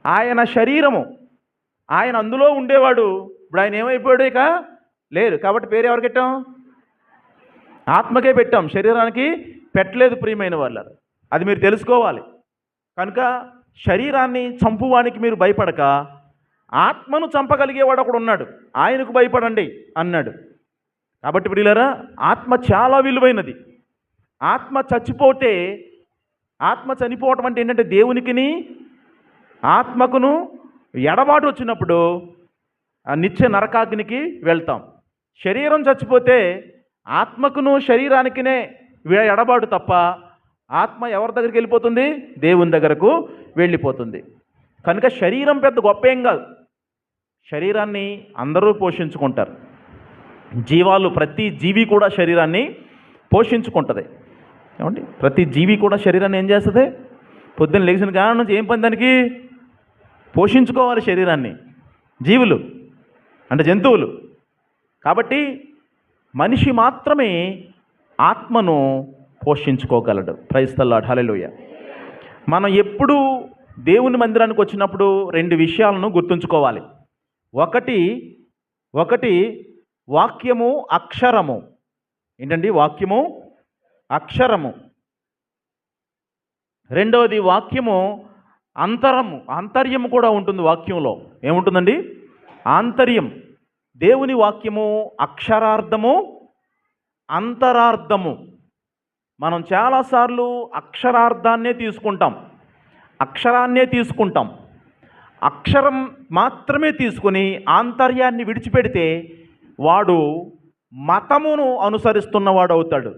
ఆయన శరీరము, ఆయన అందులో ఉండేవాడు. ఇప్పుడు ఆయన ఏమైపోయాడు? ఇక లేరు. కాబట్టి పేరు ఎవరికి పెట్టాం? ఆత్మకే పెట్టాం, శరీరానికి పెట్టలేదు ప్రియమైన వాళ్ళ. అది మీరు తెలుసుకోవాలి. కనుక శరీరాన్ని చంపువానికి మీరు భయపడక ఆత్మను చంపగలిగేవాడు ఒకడు ఉన్నాడు, ఆయనకు భయపడండి అన్నాడు. కాబట్టి ప్రియులారా, ఆత్మ చాలా విలువైనది. ఆత్మ చచ్చిపోతే, ఆత్మ చనిపోవటం అంటే ఏంటంటే దేవునికిని ఆత్మకును ఎడబాటు వచ్చినప్పుడు నిత్య నరకాగ్నికి వెళ్తాం. శరీరం చచ్చిపోతే ఆత్మకును శరీరానికినే ఎడబాటు తప్ప ఆత్మ ఎవరి దగ్గరికి వెళ్ళిపోతుంది? దేవుని దగ్గరకు వెళ్ళిపోతుంది. కనుక శరీరం పెద్ద గొప్ప ఏం కాదు. శరీరాన్ని అందరూ పోషించుకుంటారు. జీవాలు, ప్రతి జీవి కూడా శరీరాన్ని పోషించుకుంటుంది. ఏమండి, ప్రతి జీవి కూడా శరీరాన్ని ఏం చేస్తుంది? పొద్దున్న లేచిన కారణం నుంచి ఏం పని దానికి? పోషించుకోవాలి శరీరాన్ని. జీవులు అంటే జంతువులు. కాబట్టి మనిషి మాత్రమే ఆత్మను పోషించుకోగలడు. ప్రైజ్ ది లార్డ్, హల్లెలూయా. మనం ఎప్పుడు దేవుని మందిరానికి వచ్చినప్పుడు రెండు విషయాలను గుర్తుంచుకోవాలి. ఒకటి వాక్యము, అక్షరము. ఏంటండి? వాక్యము, అక్షరము. రెండవది వాక్యము, ఆంతర్యము కూడా ఉంటుంది వాక్యంలో. ఏముంటుందండి? ఆంతర్యం. దేవుని వాక్యము అక్షరార్థము, అంతరార్థము. మనం చాలాసార్లు అక్షరార్థాన్నే తీసుకుంటాం, అక్షరాన్నే తీసుకుంటాం. అక్షరం మాత్రమే తీసుకుని ఆంతర్యాన్ని విడిచిపెడితే వాడు మతమును అనుసరిస్తున్నవాడు అవుతాడు.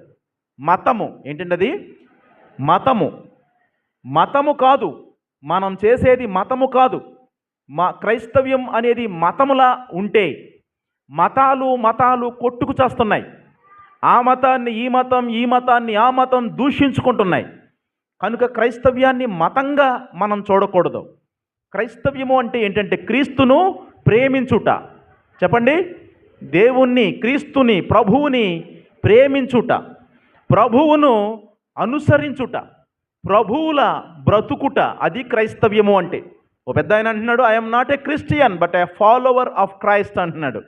మతము ఏంటంటే అది మతము కాదు. మనం చేసేది మతము కాదు. క్రైస్తవ్యం అనేది మతములా ఉంటే మతాలు కొట్టుకు చేస్తున్నాయి. ఆ మతాన్ని ఈ మతం, ఈ మతాన్ని ఆ మతం దూషించుకుంటున్నాయి. కనుక క్రైస్తవ్యాన్ని మతంగా మనం చూడకూడదు. క్రైస్తవ్యము అంటే ఏంటంటే క్రీస్తును ప్రేమించుట. చెప్పండి. దేవుణ్ణి, క్రీస్తుని, ప్రభువుని ప్రేమించుట, ప్రభువును అనుసరించుట, ప్రభువుల బ్రతుకుట. అది క్రైస్తవ్యము అంటే. ఓ పెద్ద ఆయన అంటున్నాడు, I'm not a Christian but A follower of Christ అంటున్నాడు.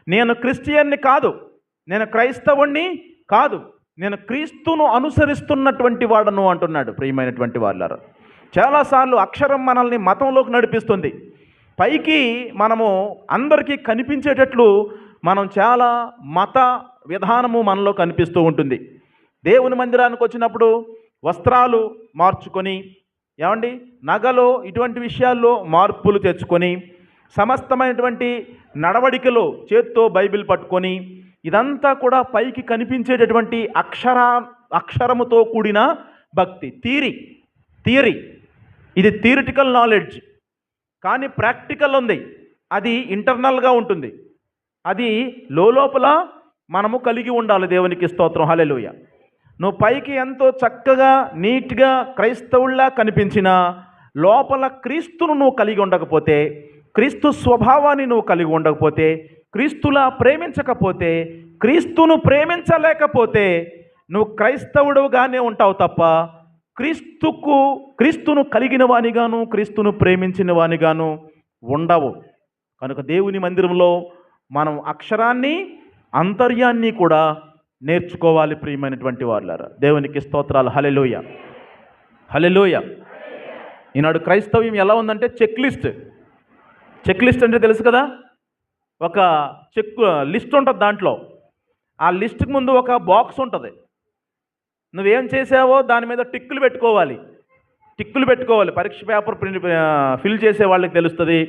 నేను క్రిస్టియన్ని కాదు, నేను క్రైస్తవుణ్ణి కాదు, నేను క్రీస్తును అనుసరిస్తున్నటువంటి వాడను అంటున్నాడు. ప్రియమైనటువంటి వాళ్ళారా, చాలాసార్లు అక్షరం మనల్ని మతంలోకి నడిపిస్తుంది. పైకి మనము అందరికీ కనిపించేటట్లు మనం చాలా మత విధానము మనలో కనిపిస్తూ ఉంటుంది. దేవుని మందిరానికి వచ్చినప్పుడు వస్త్రాలు మార్చుకొని, ఏమండి, నగలో ఇటువంటి విషయాల్లో మార్పులు తెచ్చుకొని, సమస్తమైనటువంటి నడవడికలో చేత్తో బైబిల్ పట్టుకొని, ఇదంతా కూడా పైకి కనిపించేటటువంటి అక్షరముతో కూడిన భక్తి. థియరీ ఇది థియరిటికల్ నాలెడ్జ్. కానీ ప్రాక్టికల్ ఉంది, అది ఇంటర్నల్గా ఉంటుంది. అది లోపల మనము కలిగి ఉండాలి. దేవునికి స్తోత్రం, హల్లెలూయా. నువ్వు పైకి ఎంతో చక్కగా నీట్గా క్రైస్తవుల్లా కనిపించినా లోపల క్రీస్తును నువ్వు కలిగి ఉండకపోతే, క్రీస్తు స్వభావాన్ని నువ్వు కలిగి ఉండకపోతే, క్రీస్తులా ప్రేమించకపోతే, క్రీస్తును ప్రేమించలేకపోతే నువ్వు క్రైస్తవుడుగానే ఉంటావు తప్ప క్రీస్తును కలిగిన వానిగాను, క్రీస్తును ప్రేమించిన వానిగాను ఉండవు. కనుక దేవుని మందిరంలో మనం అక్షరాన్ని, అంతర్యాన్ని కూడా నేర్చుకోవాలి. ప్రియమైనటువంటి వాళ్ళారా, దేవునికి స్తోత్రాలు, హల్లెలూయా, హల్లెలూయా. ఈనాడు క్రైస్తవ్యం ఎలా ఉందంటే చెక్ లిస్ట్ అంటే తెలుసు కదా. ఒక లిస్ట్ ఉంటుంది. దాంట్లో ఆ లిస్ట్కి ముందు ఒక బాక్స్ ఉంటుంది. నువ్వేం చేసావో దాని మీద టిక్కులు పెట్టుకోవాలి. పరీక్ష పేపర్ ఫిల్ చేసే వాళ్ళకి తెలుస్తుంది,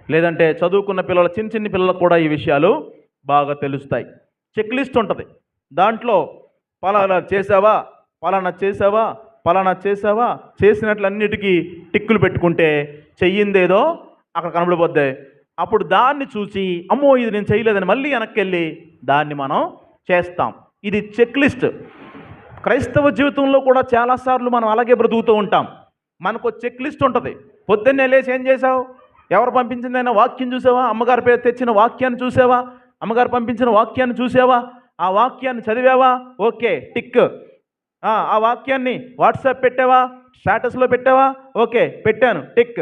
లేదంటే చదువుకున్న పిల్లలు, చిన్న పిల్లలకు కూడా ఈ విషయాలు బాగా తెలుస్తాయి. చెక్ లిస్ట్ ఉంటుంది. దాంట్లో పలానా చేసావా చేసినట్లన్నిటికీ టిక్కులు పెట్టుకుంటే చెయ్యిందేదో అక్కడ కనబడిపోద్ది. అప్పుడు దాన్ని చూసి అమ్మో ఇది నేను చేయలేదని మళ్ళీ వెనక్కి వెళ్ళి దాన్ని మనం చేస్తాం. ఇది చెక్ లిస్ట్. క్రైస్తవ జీవితంలో కూడా చాలాసార్లు మనం అలాగే బ్రతుకుతూ ఉంటాం. మనకు చెక్ లిస్ట్ ఉంటుంది. పొద్దున్నే లేచి ఏం చేసావు? ఎవరు పంపించిందైనా వాక్యం చూసావా? అమ్మగారి పేరు తెచ్చిన వాక్యాన్ని చూసావా? అమ్మగారు పంపించిన వాక్యాన్ని చూసావా? ఆ వాక్యాన్ని చదివావా? Okay, tick. ఆ వాక్యాన్ని వాట్సాప్ పెట్టావా? స్టేటస్లో పెట్టావా? ఓకే, పెట్టాను, టిక్.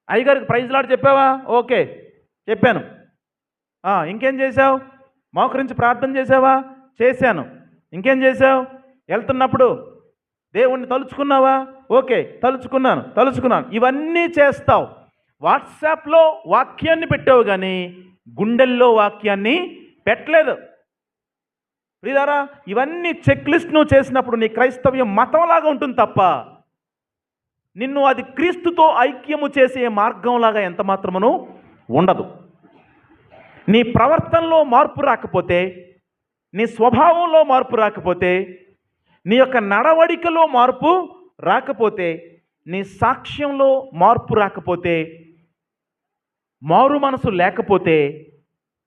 అయ్యగారికి ప్రైజ్ లాడ్ చెప్పావా? ఓకే, చెప్పాను. ఇంకేం చేశావు? మోకరించి ప్రార్థన చేసావా? చేశాను. ఇంకేం చేశావు? వెళ్తున్నప్పుడు దేవుణ్ణి తలుచుకున్నావా? ఓకే, తలుచుకున్నాను. ఇవన్నీ చేస్తావు. వాట్సాప్లో వాక్యాన్ని పెట్టావు కానీ గుండెల్లో వాక్యాన్ని పెట్టలేదు. ప్రియులారా, ఇవన్నీ చెక్ లిస్ట్ నువ్వు చేసినప్పుడు నీ క్రైస్తవ్యం మతంలాగా ఉంటుంది తప్ప నిన్ను అది క్రీస్తుతో ఐక్యము చేసే మార్గంలాగా ఎంత మాత్రమును ఉండదు. నీ ప్రవర్తనలో మార్పు రాకపోతే, నీ స్వభావంలో మార్పు రాకపోతే, నీ యొక్క నడవడికలో మార్పు రాకపోతే, నీ సాక్ష్యంలో మార్పు రాకపోతే, మారు మనసు లేకపోతే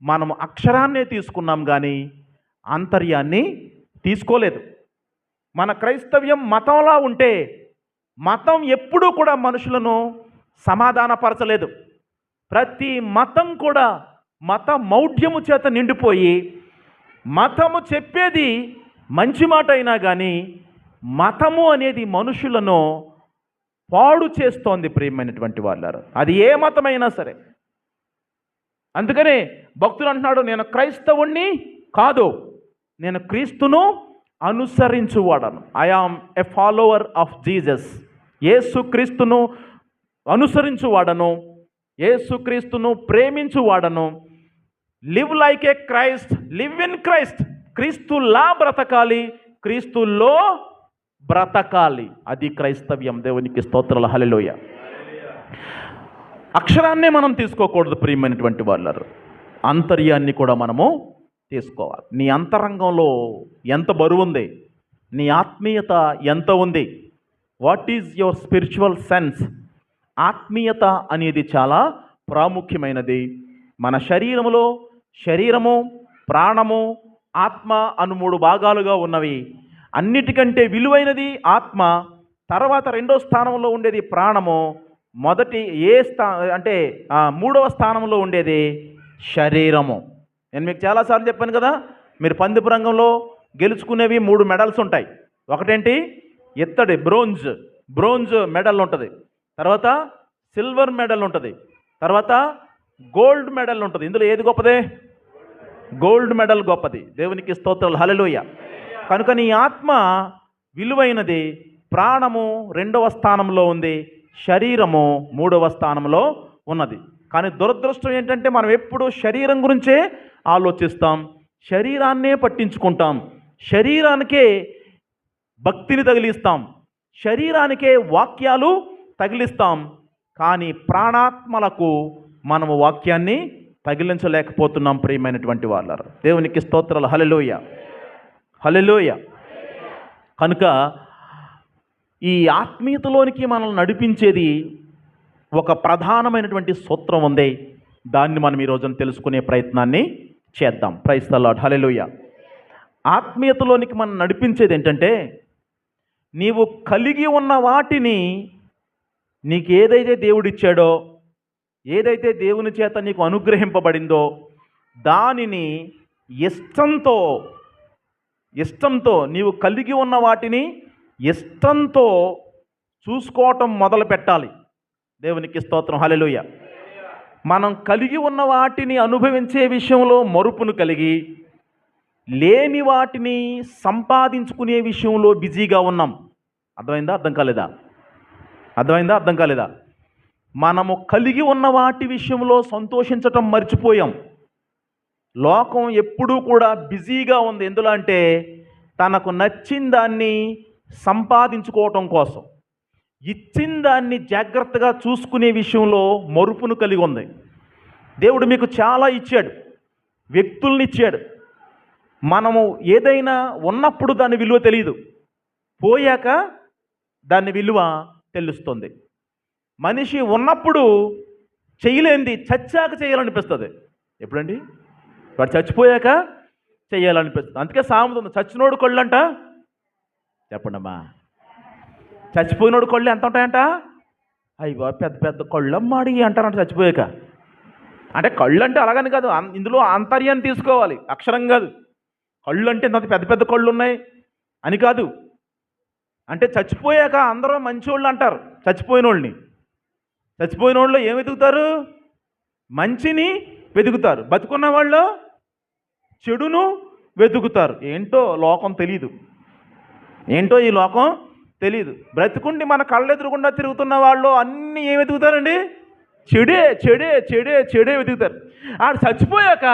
మనం అక్షరాన్నే తీసుకున్నాం కానీ ఆంతర్యాన్ని తీసుకోలేదు. మన క్రైస్తవ్యం మతంలా ఉంటే మతం ఎప్పుడూ కూడా మనుషులను సమాధానపరచలేదు. ప్రతి మతం కూడా మత మౌఢ్యము చేత నిండిపోయి మతము చెప్పేది మంచి మాట అయినా కానీ మతము అనేది మనుషులను పాడు చేస్తోంది. ప్రియమైనటువంటి వాళ్ళారు, అది ఏ మతమైనా సరే. అందుకనే భక్తుడు అంటున్నాడు, నేను క్రైస్తవుణ్ణి కాదు, నేను క్రీస్తును అనుసరించువాడను. I am a follower of Jesus. యేసు క్రీస్తును అనుసరించువాడను, యేసుక్రీస్తును ప్రేమించువాడను. Live like a Christ, live in Christ. క్రీస్తులా బ్రతకాలి, క్రీస్తులో బ్రతకాలి. అది క్రైస్తవ్యం. దేవునికి స్తోత్రాలు, హల్లెలూయా. అక్షరాన్నే మనం తీసుకోకూడదు ప్రియమైనటువంటి వాళ్ళారు, అంతర్యాన్ని కూడా మనము తీసుకోవాలి. నీ అంతరంగంలో ఎంత బరువు ఉంది, నీ ఆత్మీయత ఎంత ఉంది, what is your spiritual sense. ఆత్మీయత అనేది చాలా ప్రాముఖ్యమైనది. మన శరీరము, ప్రాణము, ఆత్మ అను 3 భాగాలుగా ఉన్నవి. అన్నిటికంటే విలువైనది ఆత్మ, తర్వాత 2వ స్థానంలో ఉండేది ప్రాణము, మూడవ స్థానంలో ఉండేది శరీరము. నేను మీకు చాలాసార్లు చెప్పాను కదా, మీరు పందెపు రంగంలో గెలుచుకునేవి 3 మెడల్స్ ఉంటాయి. ఒకటేంటి? ఇత్తడి బ్రోంజ్ మెడల్ ఉంటుంది, తర్వాత సిల్వర్ మెడల్ ఉంటుంది, తర్వాత గోల్డ్ మెడల్ ఉంటుంది. ఇందులో ఏది గొప్పదే? గోల్డ్ మెడల్ గొప్పది. దేవునికి స్తోత్రాలు, హల్లెలూయా. కనుక నీ ఆత్మ విలువైనది. ప్రాణము 2వ స్థానంలో ఉంది, శరీరము 3వ స్థానంలో ఉన్నది. కానీ దురదృష్టం ఏంటంటే మనం ఎప్పుడూ శరీరం గురించే ఆలోచిస్తాం, శరీరాన్నే పట్టించుకుంటాం, శరీరానికే భక్తిని తగిలిస్తాం, శరీరానికే వాక్యాలు తగిలిస్తాం. కానీ ప్రాణాత్మలకు మనము వాక్యాన్ని తగిలించలేకపోతున్నాం. ప్రియమైనటువంటి వాళ్ళారు, దేవునికి స్తోత్రాలు, హల్లెలూయా, హల్లెలూయా. కనుక ఈ ఆత్మీయతలోనికి మనల్ని నడిపించేది ఒక ప్రధానమైనటువంటి సూత్రం ఉంది. దాన్ని మనం ఈరోజున తెలుసుకునే ప్రయత్నాన్ని చేద్దాం. ప్రైజ్ ద లార్డ్, హల్లెలూయా. ఆత్మీయతలోనికి మనం నడిపించేది ఏంటంటే, నీవు కలిగి ఉన్న వాటిని, నీకు ఏదైతే దేవుడిచ్చాడో, ఏదైతే దేవుని చేత నీకు అనుగ్రహింపబడిందో దానిని ఇష్టంతో నీవు కలిగి ఉన్న వాటిని ఇష్టంతో చూసుకోవటం మొదలు పెట్టాలి. దేవునికి స్తోత్రం, హల్లెలూయా. మనం కలిగి ఉన్న వాటిని అనుభవించే విషయంలో మరుపును కలిగి, లేని వాటిని సంపాదించుకునే విషయంలో బిజీగా ఉన్నాం. అర్థమైందా? అర్థం కాలేదా? మనము కలిగి ఉన్న వాటి విషయంలో సంతోషించటం మర్చిపోయాం. లోకం ఎప్పుడూ కూడా బిజీగా ఉంది. ఎందులో అంటే తనకు నచ్చిన దాన్ని సంపాదించుకోవటం కోసం, ఇచ్చిన దాన్ని జాగ్రత్తగా చూసుకునే విషయంలో మరుపును కలిగి ఉంది. దేవుడు మీకు చాలా ఇచ్చాడు, వ్యక్తుల్ని ఇచ్చాడు. మనము ఏదైనా ఉన్నప్పుడు దాని విలువ తెలియదు, పోయాక దాని విలువ తెలుస్తుంది. మనిషి ఉన్నప్పుడు చేయలేనిది చచ్చాక చేయాలనిపిస్తుంది. ఎప్పుడండి? వాడు చచ్చిపోయాక చేయాలనిపిస్తుంది. అందుకే సామెత ఉంది, చచ్చినోడు కళ్ళు అంట. చెప్పండమ్మా, చచ్చిపోయినోడు కళ్ళు ఎంత ఉంటాయంట? అయ్యో పెద్ద పెద్ద కళ్ళు అమ్మాడి అంటారంట చచ్చిపోయాక. అంటే కళ్ళు అంటే అలాగని కాదు, ఇందులో ఆంతర్యాన్ని తీసుకోవాలి, అక్షరం కాదు. కళ్ళు అంటే ఇంత పెద్ద పెద్ద కళ్ళు ఉన్నాయి అని కాదు. అంటే చచ్చిపోయాక అందరూ మంచోళ్ళు అంటారు చచ్చిపోయిన వాళ్ళని. చచ్చిపోయిన వాళ్ళు ఏం వెతుకుతారు? మంచిని వెతుకుతారు. బతుకున్న వాళ్ళు చెడును వెతుకుతారు. ఏంటో లోకం తెలీదు, ఏంటో ఈ లోకం తెలీదు. బ్రతుకుండి మన కళ్ళెదురుగుండా తిరుగుతున్న వాళ్ళు అన్నీ ఏం వెతుకుతారండి? చెడే చెడే చెడే చెడే వెతుకుతారు. ఆడు చచ్చిపోయాక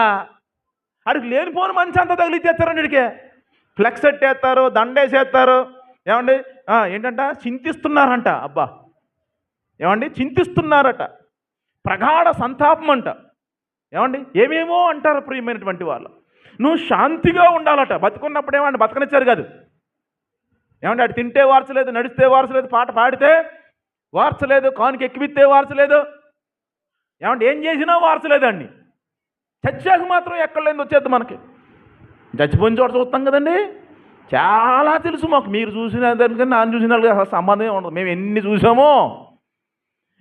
ఆడికి లేనిపోని మంచి అంతా తగిలిచ్చేస్తారండి. ఇడికే ఫ్లెక్స్ ఎట్టేస్తారు, దండేసేస్తారు. ఏమండి ఏంటంట? చింతిస్తున్నారంట. అబ్బా, ఏమండి? చింతిస్తున్నారట. ప్రగాఢ సంతాపం అంట. ఏమండి? ఏమేమో అంటారు ప్రియమైనటువంటి వాళ్ళు. నువ్వు శాంతిగా ఉండాలట. బతుకున్నప్పుడు ఏమండి? బతకనిచ్చారు కాదు. ఏమంటే అటు తింటే వార్చలేదు, నడిస్తే వార్చలేదు, పాట పాడితే వార్చలేదు, కానుక ఎక్కివిస్తే వార్చలేదు, ఏమంటే ఏం చేసినా వార్చలేదండి. చచ్చాక మాత్రం ఎక్కడ లేని వచ్చేద్ది మనకి. చచ్చిపోయిన చోట చూస్తాం కదండి. చాలా తెలుసు మాకు. మీరు చూసిన దానికన్నా నాన్న చూసిన వాళ్ళకి అసలు సంబంధమే ఉండదు. మేము ఎన్ని చూసామో,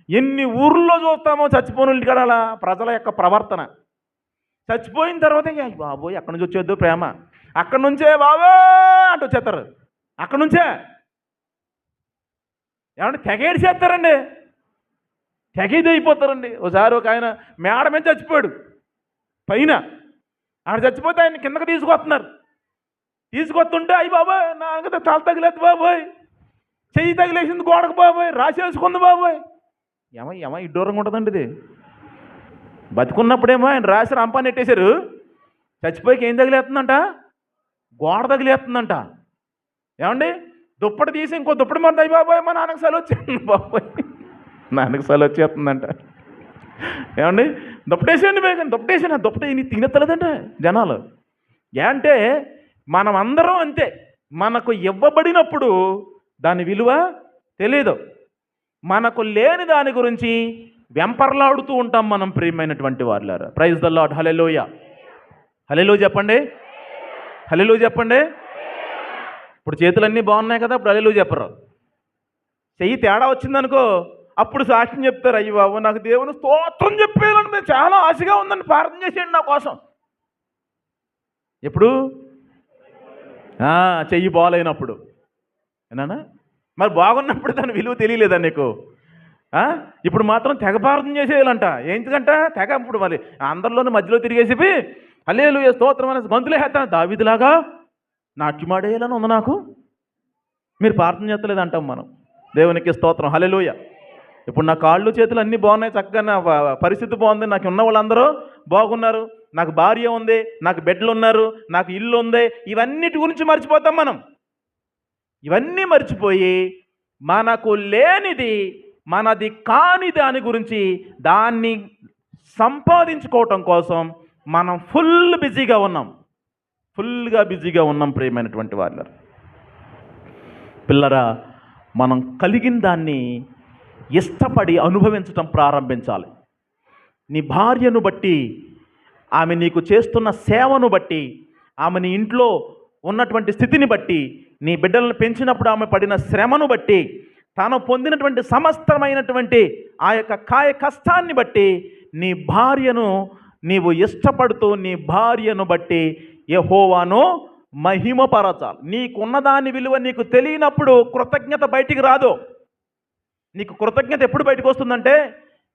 ఎన్ని ఊర్లో చూస్తామో చచ్చిపోయిన ఇంటికాడ అలా ప్రజల యొక్క ప్రవర్తన. చచ్చిపోయిన తర్వాత బాబోయ్ ఎక్కడి నుంచి వచ్చేద్దు ప్రేమ, అక్కడి నుంచే బాబో అంటూ వచ్చేస్తారు. అక్కడి నుంచే ఏమంటే తెగేడి చేస్తారండి, తెగేది అయిపోతారండి. ఒకసారి ఒక ఆయన మేడ మీద చచ్చిపోయాడు పైన. ఆడ చచ్చిపోతే ఆయన కిందకి తీసుకొస్తున్నారు. తీసుకొస్తుంటే అయ్యి బాబోయ్ నాకైతే తల తగిలేదు బాబోయ్, చెయ్యి తగిలేసింది గోడకు బాబోయ్, రాసేసుకుంది బాబోయ్. ఏమో ఇడ్డూరంగా ఉంటుందండి ఇది. బతుకున్నప్పుడేమో ఆయన రాసి రంపాన్ని నెట్టేశారు. చచ్చిపోయికి ఏం తగిలేస్తుందంట? గోడ తగిలేస్తుందంట. ఏమండి? దుప్పటి తీసి ఇంకో దుప్పటి మంది అయ్యి బాబోయ్ మా నాన్నకు సెలవు వచ్చేస్తుంది బాబోయ్, నాన్నకు సెలవు వచ్చేస్తుందంట. ఏమండి? దుప్పటేసేయండి వేగండి, దుప్పటేసాను. దుప్పటి తినెత్తలేదంట జనాలు. అంటే మనం అందరం అంతే. మనకు ఇవ్వబడినప్పుడు దాని విలువ తెలియదు. మనకు లేని దాని గురించి వెంపర్లాడుతూ ఉంటాం మనం ప్రియమైనటువంటి వాళ్ళారా. Praise the lord. Hallelujah. Hallelujah చెప్పండి, హల్లెలూయా చెప్పండి. ఇప్పుడు చేతులన్నీ బాగున్నాయి కదా, ఇప్పుడు హల్లెలూయా చెప్పరు. చెయ్యి తేడా వచ్చిందనుకో అప్పుడు సాక్ష్యం చెప్తారు. అయ్యి బాబు నాకు దేవుని స్తోత్రం చెప్పేయాలని మేము చాలా ఆశగా ఉందని ప్రార్థన చేసేయండి నా కోసం. ఎప్పుడు? చెయ్యి బాగాలేనప్పుడు. ఏనా? మరి బాగున్నప్పుడు దాని విలువ తెలియలేదా నీకు? ఇప్పుడు మాత్రం తెగ ప్రార్థన చేసేయాలంట. ఎందుకంట తెగ ఇప్పుడు మరి అందరిలోనూ మధ్యలో తిరిగేసి హల్లెలూయా స్తోత్రం అనేసి గంతులే వేస్తాను. దావీదులాగా నాట్యమాడేయాలని ఉంది నాకు. మీరు ప్రార్థన చేస్తలేదు అంటాం మనం. దేవునికి స్తోత్రం. హల్లెలూయా. ఇప్పుడు నా కాళ్ళు చేతులు అన్నీ బాగున్నాయి, చక్కగా నా పరిస్థితి బాగుంది, నాకు ఉన్న వాళ్ళందరూ బాగున్నారు, నాకు భార్య ఉంది, నాకు బిడ్డలు ఉన్నారు, నాకు ఇల్లు ఉంది, ఇవన్నిటి గురించి మర్చిపోతాం మనం. ఇవన్నీ మర్చిపోయి మనకు లేనిది, మనది కాని దాని గురించి, దాన్ని సంపాదించుకోవటం కోసం మనం ఫుల్ బిజీగా ఉన్నాం, ఫుల్గా బిజీగా ఉన్నాం ప్రియమైనటువంటి వాళ్ళ పిల్లరా. మనం కలిగిన దాన్ని ఇష్టపడి అనుభవించటం ప్రారంభించాలి. నీ భార్యను బట్టి, ఆమె నీకు చేస్తున్న సేవను బట్టి, ఆమె నీ ఇంట్లో ఉన్నటువంటి స్థితిని బట్టి, నీ బిడ్డలను పెంచినప్పుడు ఆమె పడిన శ్రమను బట్టి, తాను పొందినటువంటి సమస్తమైనటువంటి ఆ యొక్క కాయ కష్టాన్ని బట్టి నీ భార్యను నీవు ఇష్టపడుతూ నీ భార్యను బట్టి యెహోవాను మహిమపరచాలి. నీకున్న దాని విలువ నీకు తెలియనప్పుడు కృతజ్ఞత బయటికి రాదు. నీకు కృతజ్ఞత ఎప్పుడు బయటకు వస్తుందంటే,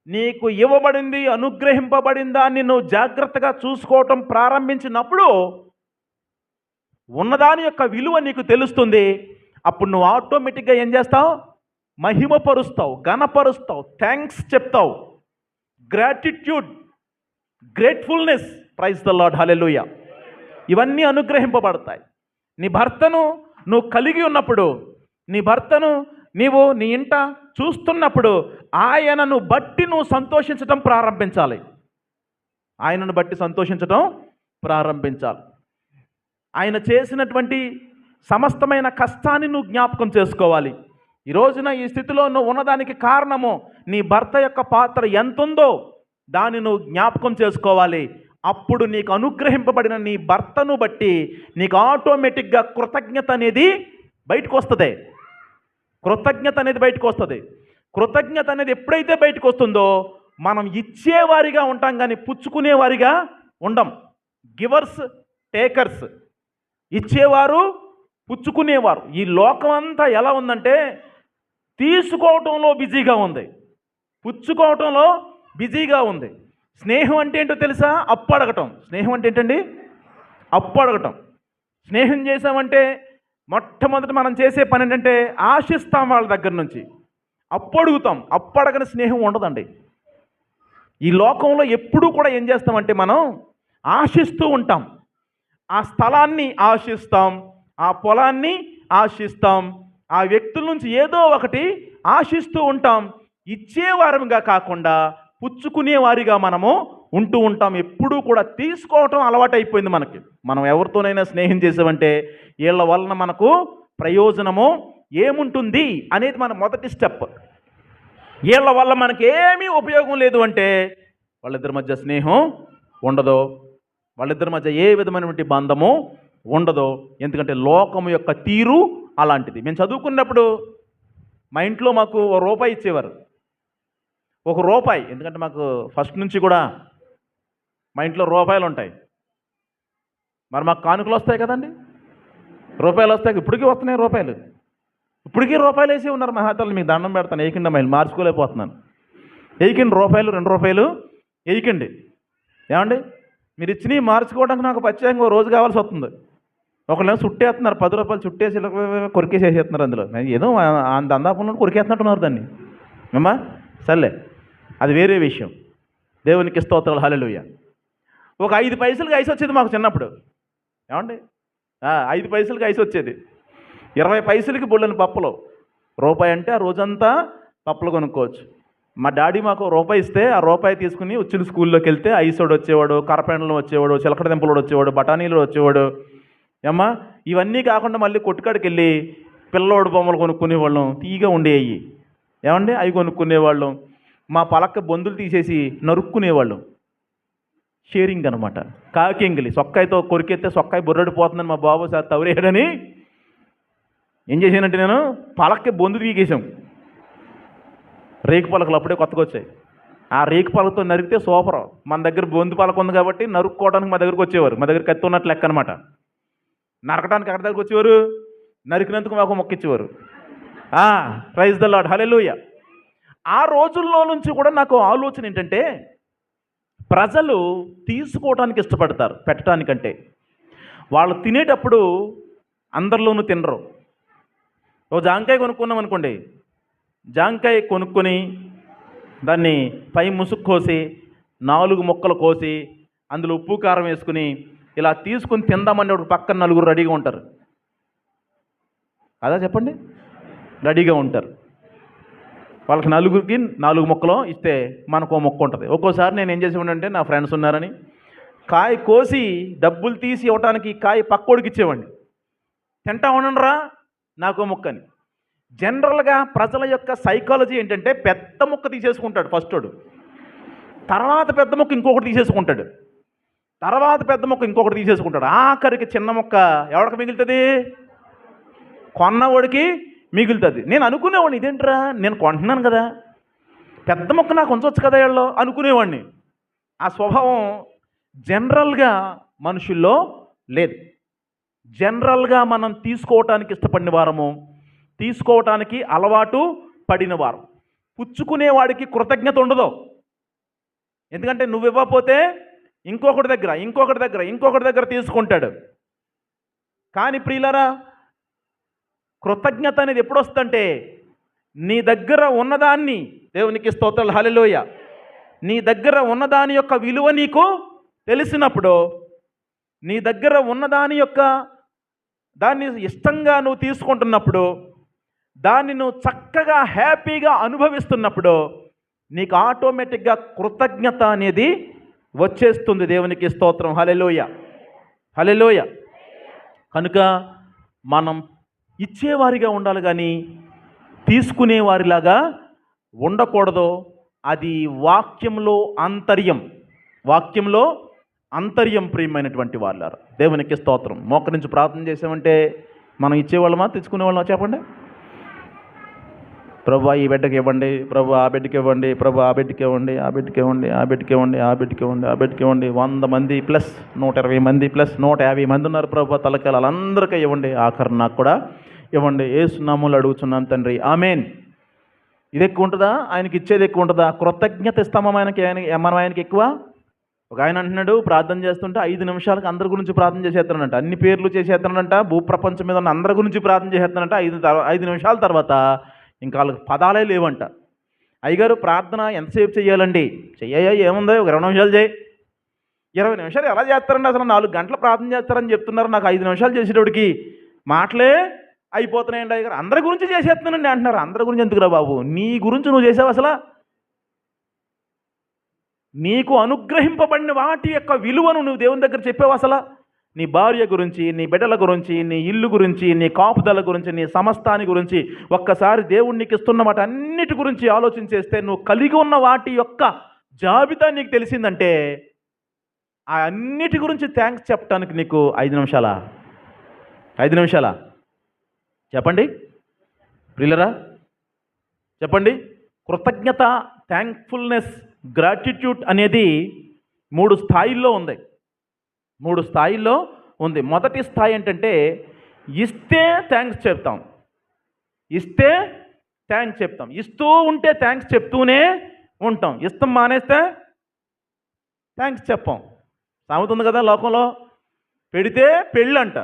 నీకు ఇవ్వబడింది, అనుగ్రహింపబడిన దాన్ని నువ్వు జాగ్రత్తగా చూసుకోవటం ప్రారంభించినప్పుడు ఉన్నదాని యొక్క విలువ నీకు తెలుస్తుంది. అప్పుడు నువ్వు ఆటోమేటిక్గా ఏం చేస్తావు? మహిమపరుస్తావు, ఘనపరుస్తావు, థ్యాంక్స్ చెప్తావు, gratitude, gratefulness. Praise the lord. Hallelujah. ఇవన్నీ అనుగ్రహింపబడతాయి. నీ భర్తను నువ్వు కలిగి ఉన్నప్పుడు, నీ భర్తను నీవు నీ ఇంట చూస్తున్నప్పుడు ఆయనను బట్టి నువ్వు సంతోషించటం ప్రారంభించాలి. ఆయనను బట్టి సంతోషించటం ప్రారంభించాలి. ఆయన చేసినటువంటి సమస్తమైన కష్టాన్ని నువ్వు జ్ఞాపకం చేసుకోవాలి. ఈ రోజున ఈ స్థితిలో నువ్వు ఉన్నదానికి కారణము నీ భర్త యొక్క పాత్ర ఎంతుందో దాన్ని నువ్వు జ్ఞాపకం చేసుకోవాలి. అప్పుడు నీకు అనుగ్రహింపబడిన నీ భర్తను బట్టి నీకు ఆటోమేటిక్గా కృతజ్ఞత అనేది బయటకు వస్తుంది. కృతజ్ఞత అనేది బయటకు వస్తుంది. కృతజ్ఞత అనేది ఎప్పుడైతే బయటకు వస్తుందో మనం ఇచ్చేవారిగా ఉంటాం, కానీ పుచ్చుకునేవారిగా ఉండం. గివర్స్, టేకర్స్, ఇచ్చేవారు, పుచ్చుకునేవారు. ఈ లోకం అంతా ఎలా ఉందంటే తీసుకోవటంలో బిజీగా ఉంది. పుచ్చుకోవటంలో బిజీగా ఉంది. స్నేహం అంటే ఏంటో తెలుసా? అప్పు అడగటం. స్నేహం అంటే ఏంటండి? అప్పు అడగటం. స్నేహం చేసామంటే మొట్టమొదటి మనం చేసే పని ఏంటంటే ఆశిస్తాం వాళ్ళ దగ్గర నుంచి, అప్పు అడుగుతాం. అప్పు అడగని స్నేహం ఉండదండి. ఈ లోకంలో ఎప్పుడూ కూడా ఏం చేస్తామంటే మనం ఆశిస్తూ ఉంటాం. ఆ స్థలాన్ని ఆశిస్తాం, ఆ పొలాన్ని ఆశిస్తాం, ఆ వ్యక్తుల నుంచి ఏదో ఒకటి ఆశిస్తూ ఉంటాం. ఇచ్చేవారిగా కాకుండా పుచ్చుకునేవారిగా మనము ఉంటూ ఉంటాం. ఎప్పుడూ కూడా తీసుకోవటం అలవాటైపోయింది మనకి. మనం ఎవరితోనైనా స్నేహం చేసామంటే వీళ్ళ వలన మనకు ప్రయోజనము ఏముంటుంది అనేది మన మొదటి స్టెప్. వీళ్ళ వల్ల మనకి ఏమీ ఉపయోగం లేదు అంటే వాళ్ళిద్దరి మధ్య స్నేహం ఉండదు, వాళ్ళిద్దరి మధ్య ఏ విధమైనటువంటి బంధము ఉండదు. ఎందుకంటే లోకము యొక్క తీరు అలాంటిది. మేము చదువుకున్నప్పుడు మా ఇంట్లో మాకు ₹1 ఇచ్చేవారు. ₹1. ఎందుకంటే మాకు ఫస్ట్ నుంచి కూడా మా ఇంట్లో రూపాయలు ఉంటాయి. మరి మాకు కానుకలు వస్తాయి కదండి, రూపాయలు వస్తాయి. ఇప్పటికీ వస్తున్నాయి రూపాయలు. ఇప్పటికీ రూపాయలు వేసి ఉన్నారు. మా హాతలు మీకు దండం పెడతాను, వేయకండి మైలు మార్చుకోలేకపోతున్నాను. వేయకండి, ₹1 ₹2 వేయకండి. ఏమండి, మీరు ఇచ్చినవి మార్చుకోవడానికి నాకు ప్రత్యేకంగా రోజు కావాల్సి వస్తుంది. ఒకళ్ళేమో చుట్టేస్తున్నారు, ₹10 చుట్టేసి కొరికేసేసేస్తున్నారు. అందులో ఏదో అంత అందాపంలో కొరికేస్తున్నట్టున్నారు దాన్ని. అమ్మా సర్లే, అది వేరే విషయం. దేవునికి స్తోత్రాలు, హల్లెలూయా. ఒక 5 పైసలకి ఐస్ వచ్చేది మాకు చిన్నప్పుడు. ఏమండి, 5 పైసలకి ఐస్ వచ్చేది. 20 పైసలకి బొళ్ళని పప్పులు. ₹1 అంటే ఆ రోజంతా పప్పులు కొనుక్కోవచ్చు. మా డాడీ మాకు ₹1 ఇస్తే ఆ ₹1 తీసుకుని వచ్చిన స్కూల్లోకి వెళ్తే ఐసోడు వచ్చేవాడు, కరపెండలు వచ్చేవాడు, చిలకడ దింపలోడు వచ్చేవాడు, బఠానీలు వచ్చేవాడు. ఏమ్మా, ఇవన్నీ కాకుండా మళ్ళీ కొట్టుకాడికి వెళ్ళి పిల్లోడు బొమ్మలు కొనుక్కునేవాళ్ళం, తీగా ఉండేవి. ఏమండి, అవి కొనుక్కునేవాళ్ళం. మా పలక్క బొందులు తీసేసి నరుక్కునేవాళ్ళం. షేరింగ్ అనమాట. కాకింగిలి సొక్కాయితో కొరికెత్తే సొక్కాయి బొర్రడిపోతుందని మా బాబు సార్ తవరేయడని ఏం చేశానంటే నేను పలక్కి బొందు తీగేసాం. రేకు పలకలు అప్పుడే కొత్తగా వచ్చాయి. ఆ రేకు పలకతో నరికితే సూపర్. మన దగ్గర బొందు పలక ఉంది కాబట్టి నరుక్కోవడానికి మా దగ్గరకు వచ్చేవారు. మా దగ్గర కత్తి ఉన్నట్లు లెక్క అనమాట. నరకడానికి ఎక్కడి దగ్గరకు వచ్చేవారు? నరికినందుకు మాకు మొక్కిచ్చేవారు. ప్రైజ్ ద లార్డ్, హల్లెలూయా. ఆ రోజుల్లో నుంచి కూడా నాకు ఆలోచన ఏంటంటే ప్రజలు తీసుకోవడానికి ఇష్టపడతారు పెట్టడానికంటే. వాళ్ళు తినేటప్పుడు అందరిలోనూ తినరు. ఓ జాంకాయ కొనుక్కున్నాం అనుకోండి, జాంకాయ కొనుక్కొని దాన్ని పై ముసుగు కోసి 4 ముక్కలు కోసి అందులో ఉప్పు కారం వేసుకుని ఇలా తీసుకుని తిందామని ఒక పక్కన 4 రెడీగా ఉంటారు. అదా చెప్పండి, రెడీగా ఉంటారు. వాళ్ళకి 4కి 4 ముక్కలు ఇస్తే మనకు 1 ముక్క ఉంటుంది. ఒక్కోసారి నేను ఏం చేసేవాడిని అంటే నా ఫ్రెండ్స్ ఉన్నారని కాయ కోసి డబ్బులు తీసి ఇవ్వడానికి కాయ పక్కోడికి ఇచ్చేవాడిని. తింటా ఉండండిరా నాకు ముక్కని. జనరల్గా ప్రజల యొక్క సైకాలజీ ఏంటంటే పెద్ద ముక్క తీసేసుకుంటాడు ఫస్టోడు, తర్వాత పెద్ద ముక్క ఇంకొకటి తీసేసుకుంటాడు, తర్వాత పెద్ద ముక్క ఇంకొకటి తీసేసుకుంటాడు. ఆఖరికి చిన్న ముక్క ఎవరికి మిగులుతుంది? కొన్నవాడికి మిగులుతుంది. నేను అనుకునేవాడిని, ఇదేంట్రా నేను కొంటున్నాను కదా, పెద్ద ముక్క నాకు ఉంచవచ్చు కదా వీళ్ళు అనుకునేవాడిని. ఆ స్వభావం జనరల్గా మనుషుల్లో లేదు. జనరల్గా మనం తీసుకోవటానికి ఇష్టపడిన వారము, తీసుకోవటానికి అలవాటు పడిన వారు. పుచ్చుకునేవాడికి కృతజ్ఞత ఉండదు. ఎందుకంటే నువ్వు ఇవ్వకపోతే ఇంకొకటి దగ్గర తీసుకుంటాడు. కానీ ప్రియులారా, కృతజ్ఞత అనేది ఎప్పుడు వస్తుందంటే నీ దగ్గర ఉన్నదాన్ని, దేవునికి స్తోత్రాలు, హల్లెలూయా, నీ దగ్గర ఉన్నదాని యొక్క విలువ నీకు తెలిసినప్పుడు, నీ దగ్గర ఉన్నదాని యొక్క దాన్ని ఇష్టంగా నువ్వు తీసుకుంటున్నప్పుడు, దాన్ని నువ్వు చక్కగా హ్యాపీగా అనుభవిస్తున్నప్పుడు నీకు ఆటోమేటిక్గా కృతజ్ఞత అనేది వచ్చేస్తుంది. దేవునికి స్తోత్రం, హల్లెలూయా, హల్లెలూయా. కనుక మనం ఇచ్చేవారిగా ఉండాలి కానీ తీసుకునేవారిలాగా ఉండకూడదు. అది వాక్యంలో అంతర్యం ప్రియమైనటువంటి వాళ్ళారు. దేవునికి స్తోత్రం. మోకరించి ప్రార్థన చేసామంటే మనం ఇచ్చేవాళ్ళమా తెచ్చుకునేవాళ్ళమా చెప్పండి? ప్రభు ఈ బిడ్డకి ఇవ్వండి, ప్రభు ఆ బిడ్డకి ఇవ్వండి, ప్రభు ఆ బిడ్డకి ఇవ్వండి, ఆ బిడ్డకి ఇవ్వండి, ఆ బిడ్డకి ఇవ్వండి, ఆ బిడ్డకి ఇవ్వండి, ఆ బిడ్డకి ఇవ్వండి. 100 మంది ప్లస్ 120 మంది ప్లస్ 150 మంది ఉన్నారు ప్రభు. తలకాయలు వాళ్ళందరికీ ఇవ్వండి, ఆఖరి నాకు కూడా ఇవ్వండి. యేసు నామములో అడుగుచున్నాను తండ్రి, ఆమేన్. ఇది ఎక్కువ ఉంటుందా, ఆయనకి ఇచ్చేది ఎక్కువ ఉంటుందా? కృతజ్ఞత ఇస్తామా మనం ఆయనకి ఎక్కువ? ఒక ఆయన అంటున్నాడు, ప్రార్థన చేస్తుంటే 5 నిమిషాలకు అందరి గురించి ప్రార్థన చేసేస్తానంట, అన్ని పేర్లు చేసేస్తానంట, భూప్రపంచం మీద ఉన్న అందరి గురించి ప్రార్థన చేసేస్తానంట. 5 నిమిషాల తర్వాత ఇంకా వాళ్ళకి పదాలే లేవంట. అయ్యగారు ప్రార్థన ఎంతసేపు చేయాలండి? ఏముంది, ఒక 20 నిమిషాలు చేయి. 20 నిమిషాలు ఎలా చేస్తారండి? అసలు 4 గంటలు ప్రార్థన చేస్తారని చెప్తున్నారు, నాకు 5 నిమిషాలు చేసేటోడికి మాటలే అయిపోతున్నాయండి. అయ్యగారు అందరి గురించి చేసేస్తున్నానండి అంటున్నారు. అందరి గురించి ఎందుకురా బాబు, నీ గురించి నువ్వు చేసావు? అసలు నీకు అనుగ్రహింపబడిన వాటి యొక్క విలువను నువ్వు దేవుని దగ్గర చెప్పావు? అసలు నీ భార్య గురించి, నీ బిడ్డల గురించి, నీ ఇల్లు గురించి, నీ కాపుదల గురించి, నీ సమస్తాని గురించి ఒక్కసారి దేవునికి ఇస్తున్న వాటి అన్నిటి గురించి ఆలోచించేస్తే నువ్వు కలిగి ఉన్న వాటి యొక్క జాబితా నీకు తెలిసిందంటే ఆ అన్నిటి గురించి థ్యాంక్స్ చెప్పడానికి నీకు 5 నిమిషాలా? 5 నిమిషాలా? చెప్పండి ప్రియులరా, చెప్పండి. కృతజ్ఞత, థ్యాంక్ఫుల్నెస్, గ్రాటిట్యూడ్ అనేది 3 స్థాయిల్లో ఉంది. 3 స్థాయిల్లో ఉంది. మొదటి స్థాయి ఏంటంటే ఇస్తే థ్యాంక్స్ చెప్తాం. ఇస్తే థ్యాంక్స్ చెప్తాం. ఇస్తూ ఉంటే థ్యాంక్స్ చెప్తూనే ఉంటాం. ఇస్తాం మానేస్తే థ్యాంక్స్ చెప్పాం. సామెత ఉంది కదా లోకంలో, పెడితే పెళ్ళంట,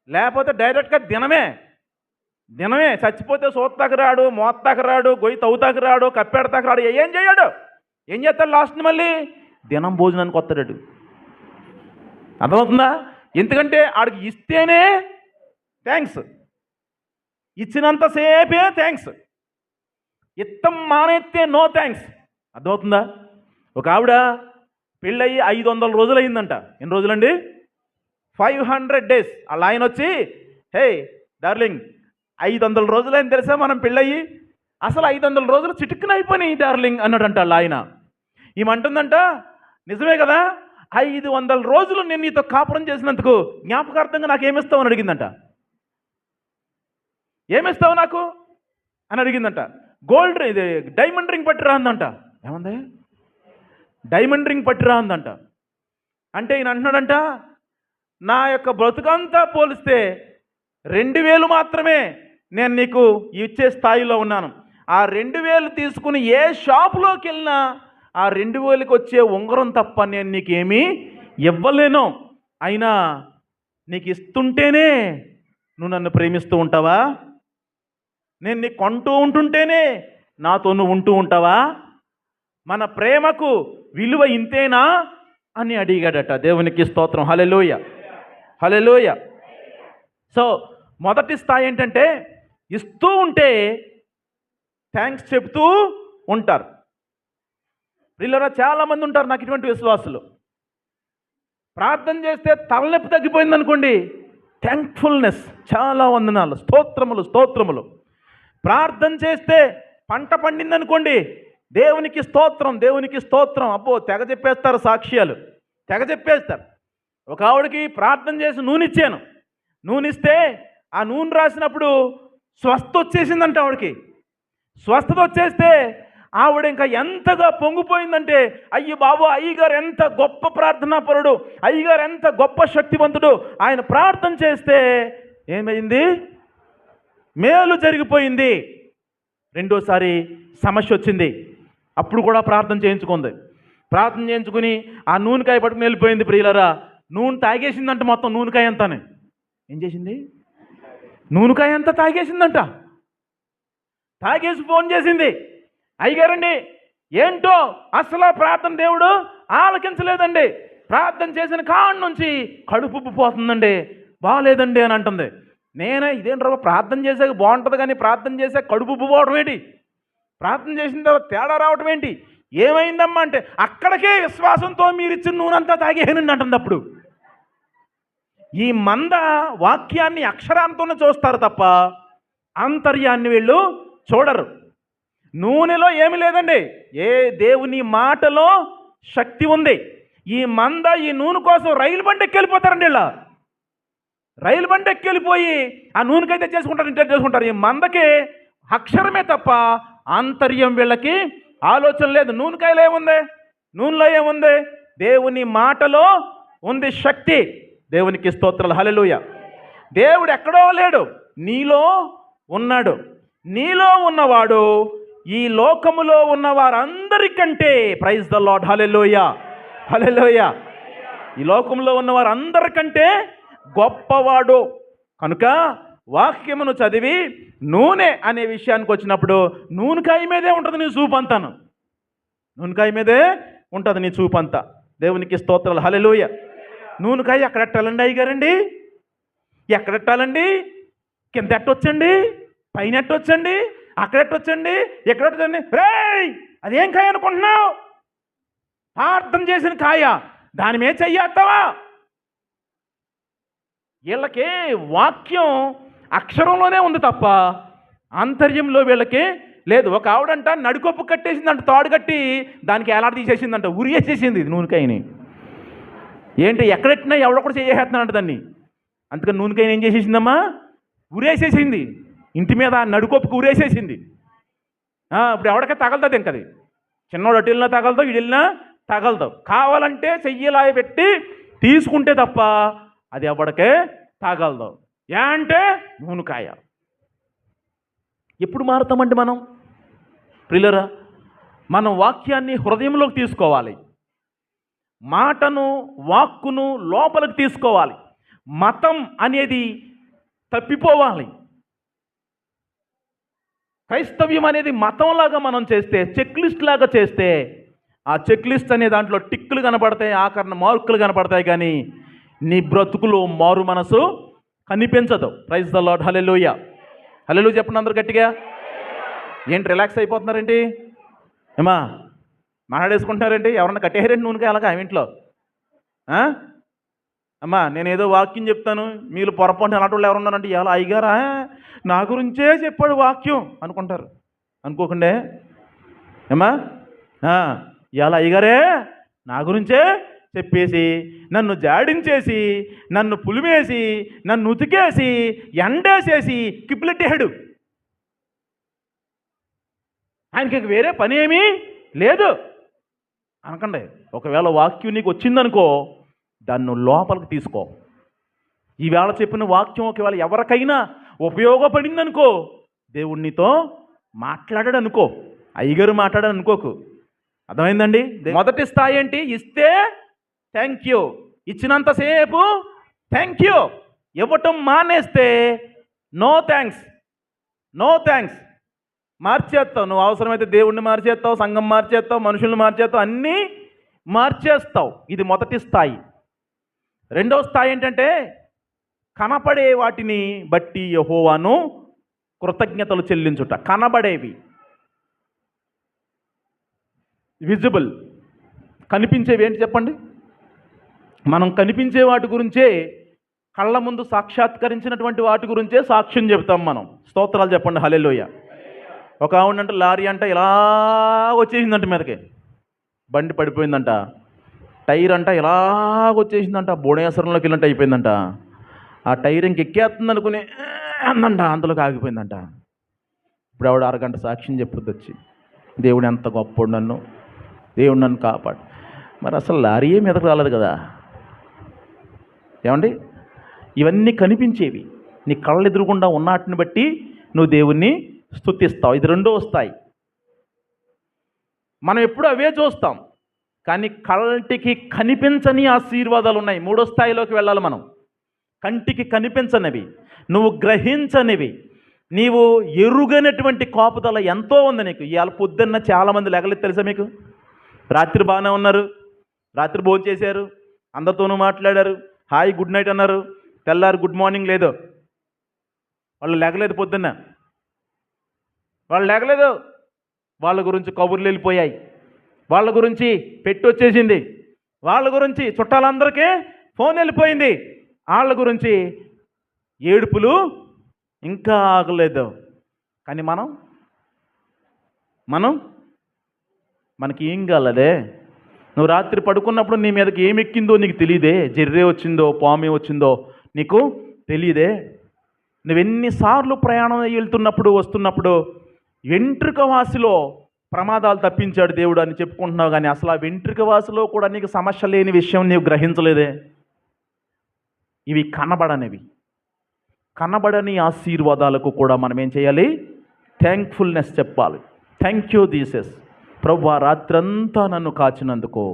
లేకపోతే డైరెక్ట్గా దినమే. చచ్చిపోతే సోత్తాకు రాడు, మోత్తాకు రాడు, గొయ్యి తవ్వుతాకు రాడు, కప్పెడతాకు రాడు, ఏం చేయడు. ఏం చేస్తాడు లాస్ట్ని? మళ్ళీ దినం భోజనానికి వస్తాడు. అర్థమవుతుందా? ఎందుకంటే ఆడికి ఇస్తేనే థ్యాంక్స్, ఇచ్చినంతసేపే థ్యాంక్స్, ఇత్తం మానేస్తే నో థ్యాంక్స్. అర్థమవుతుందా? ఒక ఆవిడ పెళ్ళయి 500 రోజులు అయిందంట. ఎన్ని రోజులండి? 500 days. వాళ్ళ ఆయన వచ్చి, హే డార్లింగ్, 500 రోజులైంది తెలుసా మనం పెళ్ళయి? అసలు 500 రోజులు చిటిక్కున అయిపోయినాయి డార్లింగ్ అన్నాడంట వాళ్ళ ఆయన. ఈమంటుందంట, నిజమే కదా, 500 రోజులు నేను నీతో కాపురం చేసినందుకు జ్ఞాపకార్థంగా నాకు ఏమిస్తావు అని అడిగిందంట. ఏమిస్తావు నాకు అని అడిగిందంట. గోల్డ్, ఇది డైమండ్ రింగ్ పట్టిరా అందంట. ఏముంది? డైమండ్ రింగ్ పట్టిరా అందంట. అంటే ఈయన అంటున్నాడంట, నా యొక్క బ్రతుకంతా పోలిస్తే 2000 మాత్రమే నేను నీకు ఇచ్చే స్థాయిలో ఉన్నాను. ఆ 2000 తీసుకుని ఏ షాపులోకి వెళ్ళినా ఆ 2000కి వచ్చే ఉంగరం తప్ప నేను నీకేమీ ఇవ్వలేను. అయినా నీకు ఇస్తుంటేనే నువ్వు నన్ను ప్రేమిస్తూ ఉంటావా? నేను నీకు కొంటూ ఉంటుంటేనే నాతో నువ్వు ఉంటూ ఉంటావా? మన ప్రేమకు విలువ ఇంతేనా అని అడిగాడట. దేవునికి స్తోత్రం. హల్లెలూయా, హల్లెలూయా. సో మొదటి స్థాయి ఏంటంటే ఇస్తూ ఉంటే థ్యాంక్స్ చెప్తూ ఉంటారు. వీళ్ళరా చాలామంది ఉంటారు నాకు ఇటువంటి విశ్వాసులు. ప్రార్థన చేస్తే తలనొప్పి తగ్గిపోయింది అనుకోండి, థ్యాంక్ఫుల్నెస్, చాలా వందనాలు, స్తోత్రములు. ప్రార్థన చేస్తే పంట పండింది అనుకోండి, దేవునికి స్తోత్రం. అబ్బో తెగ చెప్పేస్తారు, సాక్ష్యాలు తెగ చెప్పేస్తారు. ఒక ఆవిడకి ప్రార్థన చేసి నూనె ఇచ్చాను. నూనె ఇస్తే ఆ నూనె రాసినప్పుడు స్వస్థ వచ్చేసిందంట ఆవిడకి. స్వస్థత వచ్చేస్తే ఆవిడ ఇంకా ఎంతగా పొంగిపోయిందంటే, అయ్యి బాబు, అయ్యగారు ఎంత గొప్ప ప్రార్థనాపరుడు, అయ్యగారు ఎంత గొప్ప శక్తివంతుడు, ఆయన ప్రార్థన చేస్తే ఏమైంది? మేలు జరిగిపోయింది. రెండోసారి సమస్య వచ్చింది, అప్పుడు కూడా ప్రార్థన చేయించుకుంది. ప్రార్థన చేయించుకుని ఆ నూనెకాయ పట్టుకుని వెళ్ళిపోయింది. ప్రియులరా, నూనె తాగేసిందంట, మొత్తం నూనెకాయ అంతానే. ఏం చేసింది? నూనెకాయ అంతా తాగేసిందంట. తాగేసి ఫోన్ చేసింది, అయ్యగారండి ఏంటో అసలు ప్రార్థన దేవుడు ఆలకించలేదండి, ప్రార్థన చేసిన కాడ నుంచి కడుపు పోతుందండి, బాగాలేదండి అని అంటుంది. ఇదేంటి ప్రార్థన చేసాక బాగుంటుంది కానీ ప్రార్థన చేసాక కడుపు పోవడం ఏంటి? ప్రార్థన చేసిన తర్వాత తేడా రావటం ఏంటి? ఏమైందమ్మా అంటే, అక్కడికే విశ్వాసంతో మీరు ఇచ్చిన నూనెంతా తాగేనండి అంటుంది. అప్పుడు ఈ మంద వాక్యాన్ని అక్షరాంతోనే చూస్తారు తప్ప ఆంతర్యాన్ని వీళ్ళు చూడరు. నూనెలో ఏమి లేదండి, ఏ దేవుని మాటలో శక్తి ఉంది. ఈ మంద ఈ నూనె కోసం రైలు బండి ఎక్కి వెళ్ళిపోతారండి. ఇలా రైలు బండి ఎక్కి వెళ్ళిపోయి ఆ నూనెకైతే చేసుకుంటారు. ఈ మందకి అక్షరమే తప్ప ఆంతర్యం వీళ్ళకి ఆలోచన లేదు. నూనెకాయలో ఏముంది? నూనెలో ఏముంది? దేవుని మాటలో ఉంది శక్తి. దేవునికి స్తోత్రాలు, హల్లెలూయా. దేవుడు ఎక్కడో లేడు, నీలో ఉన్నాడు. నీలో ఉన్నవాడు ఈ లోకములో ఉన్న వారందరికంటే, ప్రైజ్ ద లార్డ్, హల్లెలూయా, హల్లెలూయా, ఈ లోకంలో ఉన్న వారందరికంటే గొప్పవాడు. కనుక వాక్యమును చదివి నూనె అనే విషయానికి వచ్చినప్పుడు నూనెకాయ మీదే ఉంటుంది నీ చూపంతాను, నూనెకాయ మీదే ఉంటుంది నీ చూపంతా. దేవునికి స్తోత్రాలు, హల్లెలూయా. నూనెకాయ ఎక్కడెట్టాలండి అయ్యగారండి? ఎక్కడెట్టాలండి? కింద ఎట్టొచ్చండి, పైన ఎట్టొచ్చండి, అక్కడెట్టొచ్చండి, ఎక్కడెట్టండి? రేయ్, అదేం కాయ అనుకుంటున్నావు? ప్రార్థన చేసిన కాయ, దాని మీద చెయ్యేస్తావా? వీళ్ళకి వాక్యం అక్షరంలోనే ఉంది తప్ప ఆంతర్యంలో వీళ్ళకి లేదు. ఒక ఆవిడంట నడుకొప్పు కట్టేసిందంట, తాడు కట్టి దానికి ఏలాడ తీసేసిందంట, ఉరియేసేసింది నూనెకాయని. ఏంటి ఎక్కడెట్టినా ఎవడొకటి చేసేస్తున్నాడంట దాన్ని. అందుకని నూనెకాయని ఏం చేసేసిందమ్మా? ఉరేసేసింది, ఇంటి మీద నడుకొప్పుకు ఉరేసేసింది. ఇప్పుడు ఎవడికే తగలతుంది ఇంకది. చిన్నోడు అటు వెళ్ళినా తగలదు, ఇటు వెళ్ళినా తగలదు. కావాలంటే చెయ్యిలా పెట్టి తీసుకుంటే తప్ప అది ఎవడికే తగలదు. అంటే నూనెకాయ. ఎప్పుడు మారుతామండి మనం? ప్రియులరా, మనం వాక్యాన్ని హృదయంలోకి తీసుకోవాలి, మాటను వాక్కును లోపలికి తీసుకోవాలి. మతం అనేది తప్పిపోవాలి. క్రైస్తవ్యం అనేది మతంలాగా మనం చేస్తే, చెక్ లిస్ట్ లాగా చేస్తే, ఆ చెక్ లిస్ట్ అనే దాంట్లో టిక్కులు కనపడతాయి, ఆఖరణ మార్కులు కనపడతాయి, కానీ నీ బ్రతుకులో మారు మనసు కనిపించదు. Praise the lord, hallelujah, hallelujah చెప్పండి అందరు గట్టిగా. ఏంటి రిలాక్స్ అయిపోతున్నారేంటి? ఏమా మాట్లాడేసుకుంటున్నారేంటి? ఎవరన్నా కట్టేయారండి నూనెకాయ అలాగా ఇంట్లో? అమ్మా నేనేదో వాక్యం చెప్తాను, మీరు పొరపాటు అలాంటి వాళ్ళు ఎవరున్నారంటే ఇలా అయ్యగారా నా గురించే చెప్పాడు వాక్యం అనుకుంటారు. అనుకోకుండా ఏమా ఇలా అయ్యగారే నా గురించే చెప్పేసి నన్ను జాడించేసి, నన్ను పులిమేసి, నన్ను ఉతికేసి, ఎండేసేసి కిప్పులెట్టేశాడు. ఆయనకి వేరే పని ఏమీ లేదు అనకండి. ఒకవేళ వాక్యం నీకు వచ్చిందనుకో, దాన్ని లోపలికి తీసుకో. ఈవేళ చెప్పిన వాక్యం ఒకవేళ ఎవరికైనా ఉపయోగపడిందనుకో, దేవుడు నీతో మాట్లాడాడు అనుకో, అయ్యగారు మాట్లాడాడు అనుకోకు. అర్థమైందండి? మొదటి స్థాయి ఏంటి? ఇస్తే థ్యాంక్ యూ, ఇచ్చినంతసేపు థ్యాంక్ యూ. ఇవ్వటం మానేస్తే నో థ్యాంక్స్, నో థ్యాంక్స్. మార్చేస్తావు నువ్వు. అవసరమైతే దేవుణ్ణి మార్చేస్తావు, సంఘం మార్చేస్తావు, మనుషుల్ని మార్చేస్తావు, అన్నీ మార్చేస్తావు. ఇది మొదటి స్థాయి. రెండవ స్థాయి ఏంటంటే కనపడే వాటిని బట్టి యెహోవాను కృతజ్ఞతలు చెల్లించుట. కనబడేవి, విజిబుల్, కనిపించేవి ఏంటి చెప్పండి? మనం కనిపించే వాటి గురించే, కళ్ళ ముందు సాక్షాత్కరించినటువంటి వాటి గురించే సాక్ష్యం చెప్తాం మనం. స్తోత్రాలు చెప్పండి, హల్లెలూయా. ఒక ఆవిడంటే లారీ అంట ఇలా వచ్చేసిందంట మీదకి, బండి పడిపోయిందంట, టైర్ అంట ఇలా వచ్చేసిందంట, బోడేశ్వరంలోకి వెళ్ళినట్టు అయిపోయిందంట. ఆ టైర్ ఇంకెక్కేస్తుంది అనుకుని అందంట, అంతలోకి ఆగిపోయిందంట. ఇప్పుడు ఆవిడ అరగంట సాక్ష్యం చెప్పుద్ది వచ్చి, దేవుడు ఎంత గొప్పడు, దేవుడు నన్ను కాపాడు. మరి అసలు లారీయే మీదకు రాలేదు కదా. ఏమండి? ఇవన్నీ కనిపించేవి, నీ కళ్ళు ఎదురుగుండా ఉన్నటిని బట్టి నువ్వు దేవుణ్ణి స్తుతిస్తావు. ఇది రెండో స్థాయి. మనం ఎప్పుడు అవే చూస్తాం, కానీ కంటికి కనిపించని ఆశీర్వాదాలు ఉన్నాయి. మూడో స్థాయిలోకి వెళ్ళాలి మనం. కంటికి కనిపించనివి, నువ్వు గ్రహించనివి, నీవు ఎరుగనటువంటి కాపుదల ఎంతో ఉంది నీకు. ఇవాళ పొద్దున్న చాలామంది లెగలేదు తెలుసా మీకు? రాత్రి బాగానే ఉన్నారు, రాత్రి భోజనం చేశారు, అందరితోనూ మాట్లాడారు, హాయ్ గుడ్ నైట్ అన్నారు, తెల్లారు గుడ్ మార్నింగ్ లేదు. వాళ్ళు లెగలేదు, పొద్దున్న వాళ్ళు లెగలేదు. వాళ్ళ గురించి కబుర్లు వెళ్ళిపోయాయి, వాళ్ళ గురించి పెట్టి వచ్చేసింది, వాళ్ళ గురించి చుట్టాలందరికీ ఫోన్ వెళ్ళిపోయింది, వాళ్ళ గురించి ఏడుపులు ఇంకా ఆగలేదు. కానీ మనకి ఏం కాలేదే. నువ్వు రాత్రి పడుకున్నప్పుడు నీ మీదకి ఏమి ఎక్కిందో నీకు తెలియదే. జర్రే వచ్చిందో, పాము వచ్చిందో నీకు తెలియదే. నువ్వెన్నిసార్లు ప్రయాణం వెళ్తున్నప్పుడు వస్తున్నప్పుడు వెంట్రుక వాసిలో ప్రమాదాలు తప్పించాడు దేవుడు అని చెప్పుకుంటున్నావు, కానీ అసలు ఆ వెంట్రుక వాసిలో కూడా నీకు సమస్య లేని విషయం నీవు గ్రహించలేదే. ఇవి కనబడనివి. కనబడని ఆశీర్వాదాలకు కూడా మనం ఏం చేయాలి? థ్యాంక్ఫుల్నెస్ చెప్పాలి. Thank you Jesus. ప్రభువా, రాత్రంతా నన్ను కాచినందుకు,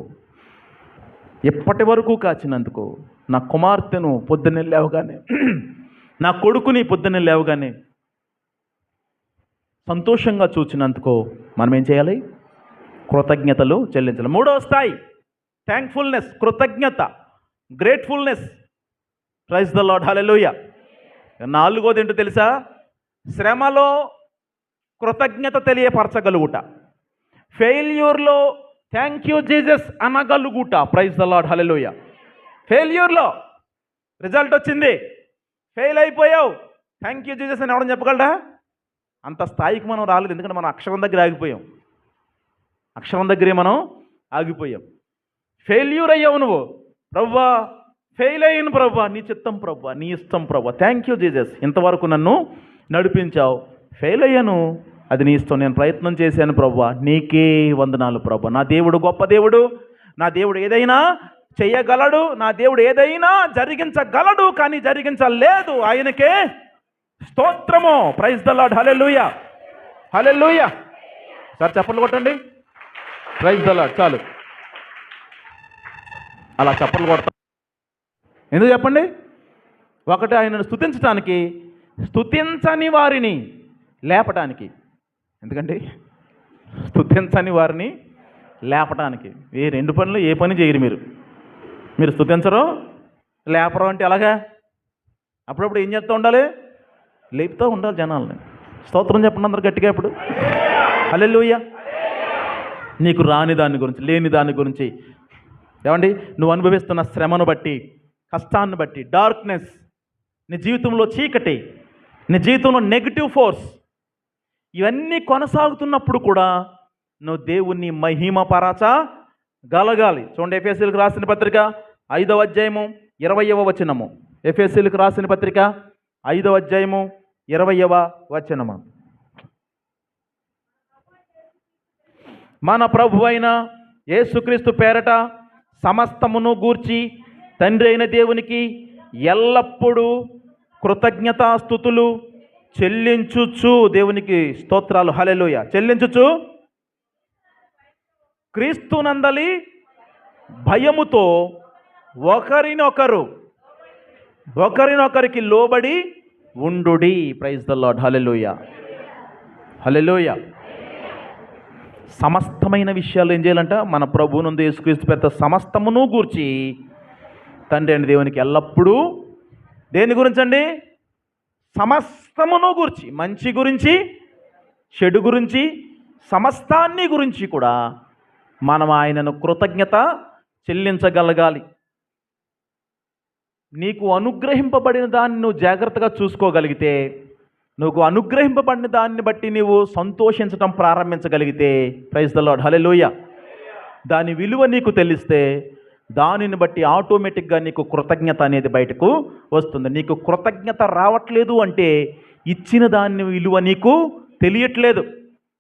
ఎప్పటి వరకు కాచినందుకు, నా కుమార్తెను పొద్దున్నే లేవగానే, నా కొడుకుని పొద్దున్నే లేవగానే సంతోషంగా చూచినందుకు మనం ఏం చేయాలి? కృతజ్ఞతలు చెల్లించాలి. మూడవ స్థాయి థ్యాంక్ఫుల్నెస్, కృతజ్ఞత, gratefulness. Praise the lord, hallelujah. నాలుగోది ఏంటో తెలుసా? శ్రమలో కృతజ్ఞత తెలియపరచగలుగుట, ఫెయిల్యూర్లో థ్యాంక్ యూ జీసస్ అనగలుగుట. Praise the lord, hallelujah. ఫెయిల్యూర్లో రిజల్ట్ వచ్చింది, ఫెయిల్ అయిపోయావు, థ్యాంక్ యూ జీసస్ అని ఎవడని చెప్పగలరా? అంత స్థాయికి మనం రాలేదు. ఎందుకంటే మనం అక్షరం దగ్గర ఆగిపోయాం. అక్షరం దగ్గరే మనం ఆగిపోయాం. ఫెయిల్యూర్ అయ్యావు నువ్వు, ప్రభువా ఫెయిల్ అయ్యాను ప్రభువా, నీ చిత్తం ప్రభువా, నీ ఇష్టం ప్రభువా, థ్యాంక్ యూ జీసస్, ఇంతవరకు నన్ను నడిపించావు. ఫెయిల్ అయ్యాను, అది నీ ఇష్టం, నేను ప్రయత్నం చేశాను ప్రభువా, నీకే వందనాలు ప్రభువా. నా దేవుడు గొప్ప దేవుడు, నా దేవుడు ఏదైనా చెయ్యగలడు, నా దేవుడు ఏదైనా జరిగించగలడు, కానీ జరిగించలేదు. ఆయనకే స్తోత్రము. Praise the lord, hallelujah, hallelujah. Sir చప్పట్లు కొట్టండి. Praise the lord. చాలు, అలా చప్పట్లు కొడతాం. ఎందుకు చెప్పండి? ఒకటి, ఆయనను స్తుతించడానికి, స్తుతించని వారిని లేపటానికి. ఎందుకండి? స్తుతించని వారిని లేపటానికి. ఈ రెండు పనులు ఏ పని చేయరు మీరు స్తుతించరు, లేపరు అంటే ఎలాగా? అప్పుడప్పుడు ఏం చేస్తూ ఉండాలి? లేపుతూ ఉండాలి జనాల్ని. స్తోత్రం చెప్పండి అందరు గట్టిగా ఇప్పుడు. హల్లెలూయా. నీకు రాని దాని గురించి, లేని దాని గురించి, ఏమండి, నువ్వు అనుభవిస్తున్న శ్రమను బట్టి, కష్టాన్ని బట్టి, డార్క్నెస్, నీ జీవితంలో చీకటి, నీ జీవితంలో నెగిటివ్ ఫోర్స్, ఇవన్నీ కొనసాగుతున్నప్పుడు కూడా నువ్వు దేవుణ్ణి మహిమపరచగలగాలి. చూడండి, ఎఫెసీయులకు రాసిన పత్రిక 5వ అధ్యాయము 20వ వచనము. ఎఫెసీయులకు రాసిన పత్రిక 5వ అధ్యాయము 20వ వచనము. మన ప్రభు అయిన యేసుక్రీస్తు పేరట సమస్తమును గూర్చి తండ్రి అయిన దేవునికి ఎల్లప్పుడూ కృతజ్ఞతాస్తుతులు చెల్లించుచు, దేవునికి స్తోత్రాలు, హల్లెలూయా, చెల్లించుచు క్రీస్తునందలి భయముతో ఒకరినొకరికి లోబడి ఉండుడి. ప్రైజ్ ద లార్డ్, హల్లెలూయా, హల్లెలూయా. సమస్తమైన విషయాలు ఏం చేయాలంట? మన ప్రభువునందు యేసుక్రీస్తు పేరుతో సమస్తమును గూర్చి తండ్రి అయిన దేవునికి ఎల్లప్పుడూ, దేని గురించి అండి? సమస్తమును గురించి, మంచి గురించి, చెడు గురించి, సమస్తాన్ని గురించి కూడా మనం ఆయనను కృతజ్ఞత చెల్లించగలగాలి. నీకు అనుగ్రహింపబడిన దాన్ని నువ్వు జాగ్రత్తగా చూసుకోగలిగితే, నువ్వు అనుగ్రహింపబడిన దాన్ని బట్టి నీవు సంతోషించడం ప్రారంభించగలిగితే, ప్రైజ్ ద లార్డ్, హల్లెలూయా, దాని విలువ నీకు తెలిస్తే, దానిని బట్టి ఆటోమేటిక్గా నీకు కృతజ్ఞత అనేది బయటకు వస్తుంది. నీకు కృతజ్ఞత రావట్లేదు అంటే ఇచ్చిన దాని విలువ నీకు తెలియట్లేదు,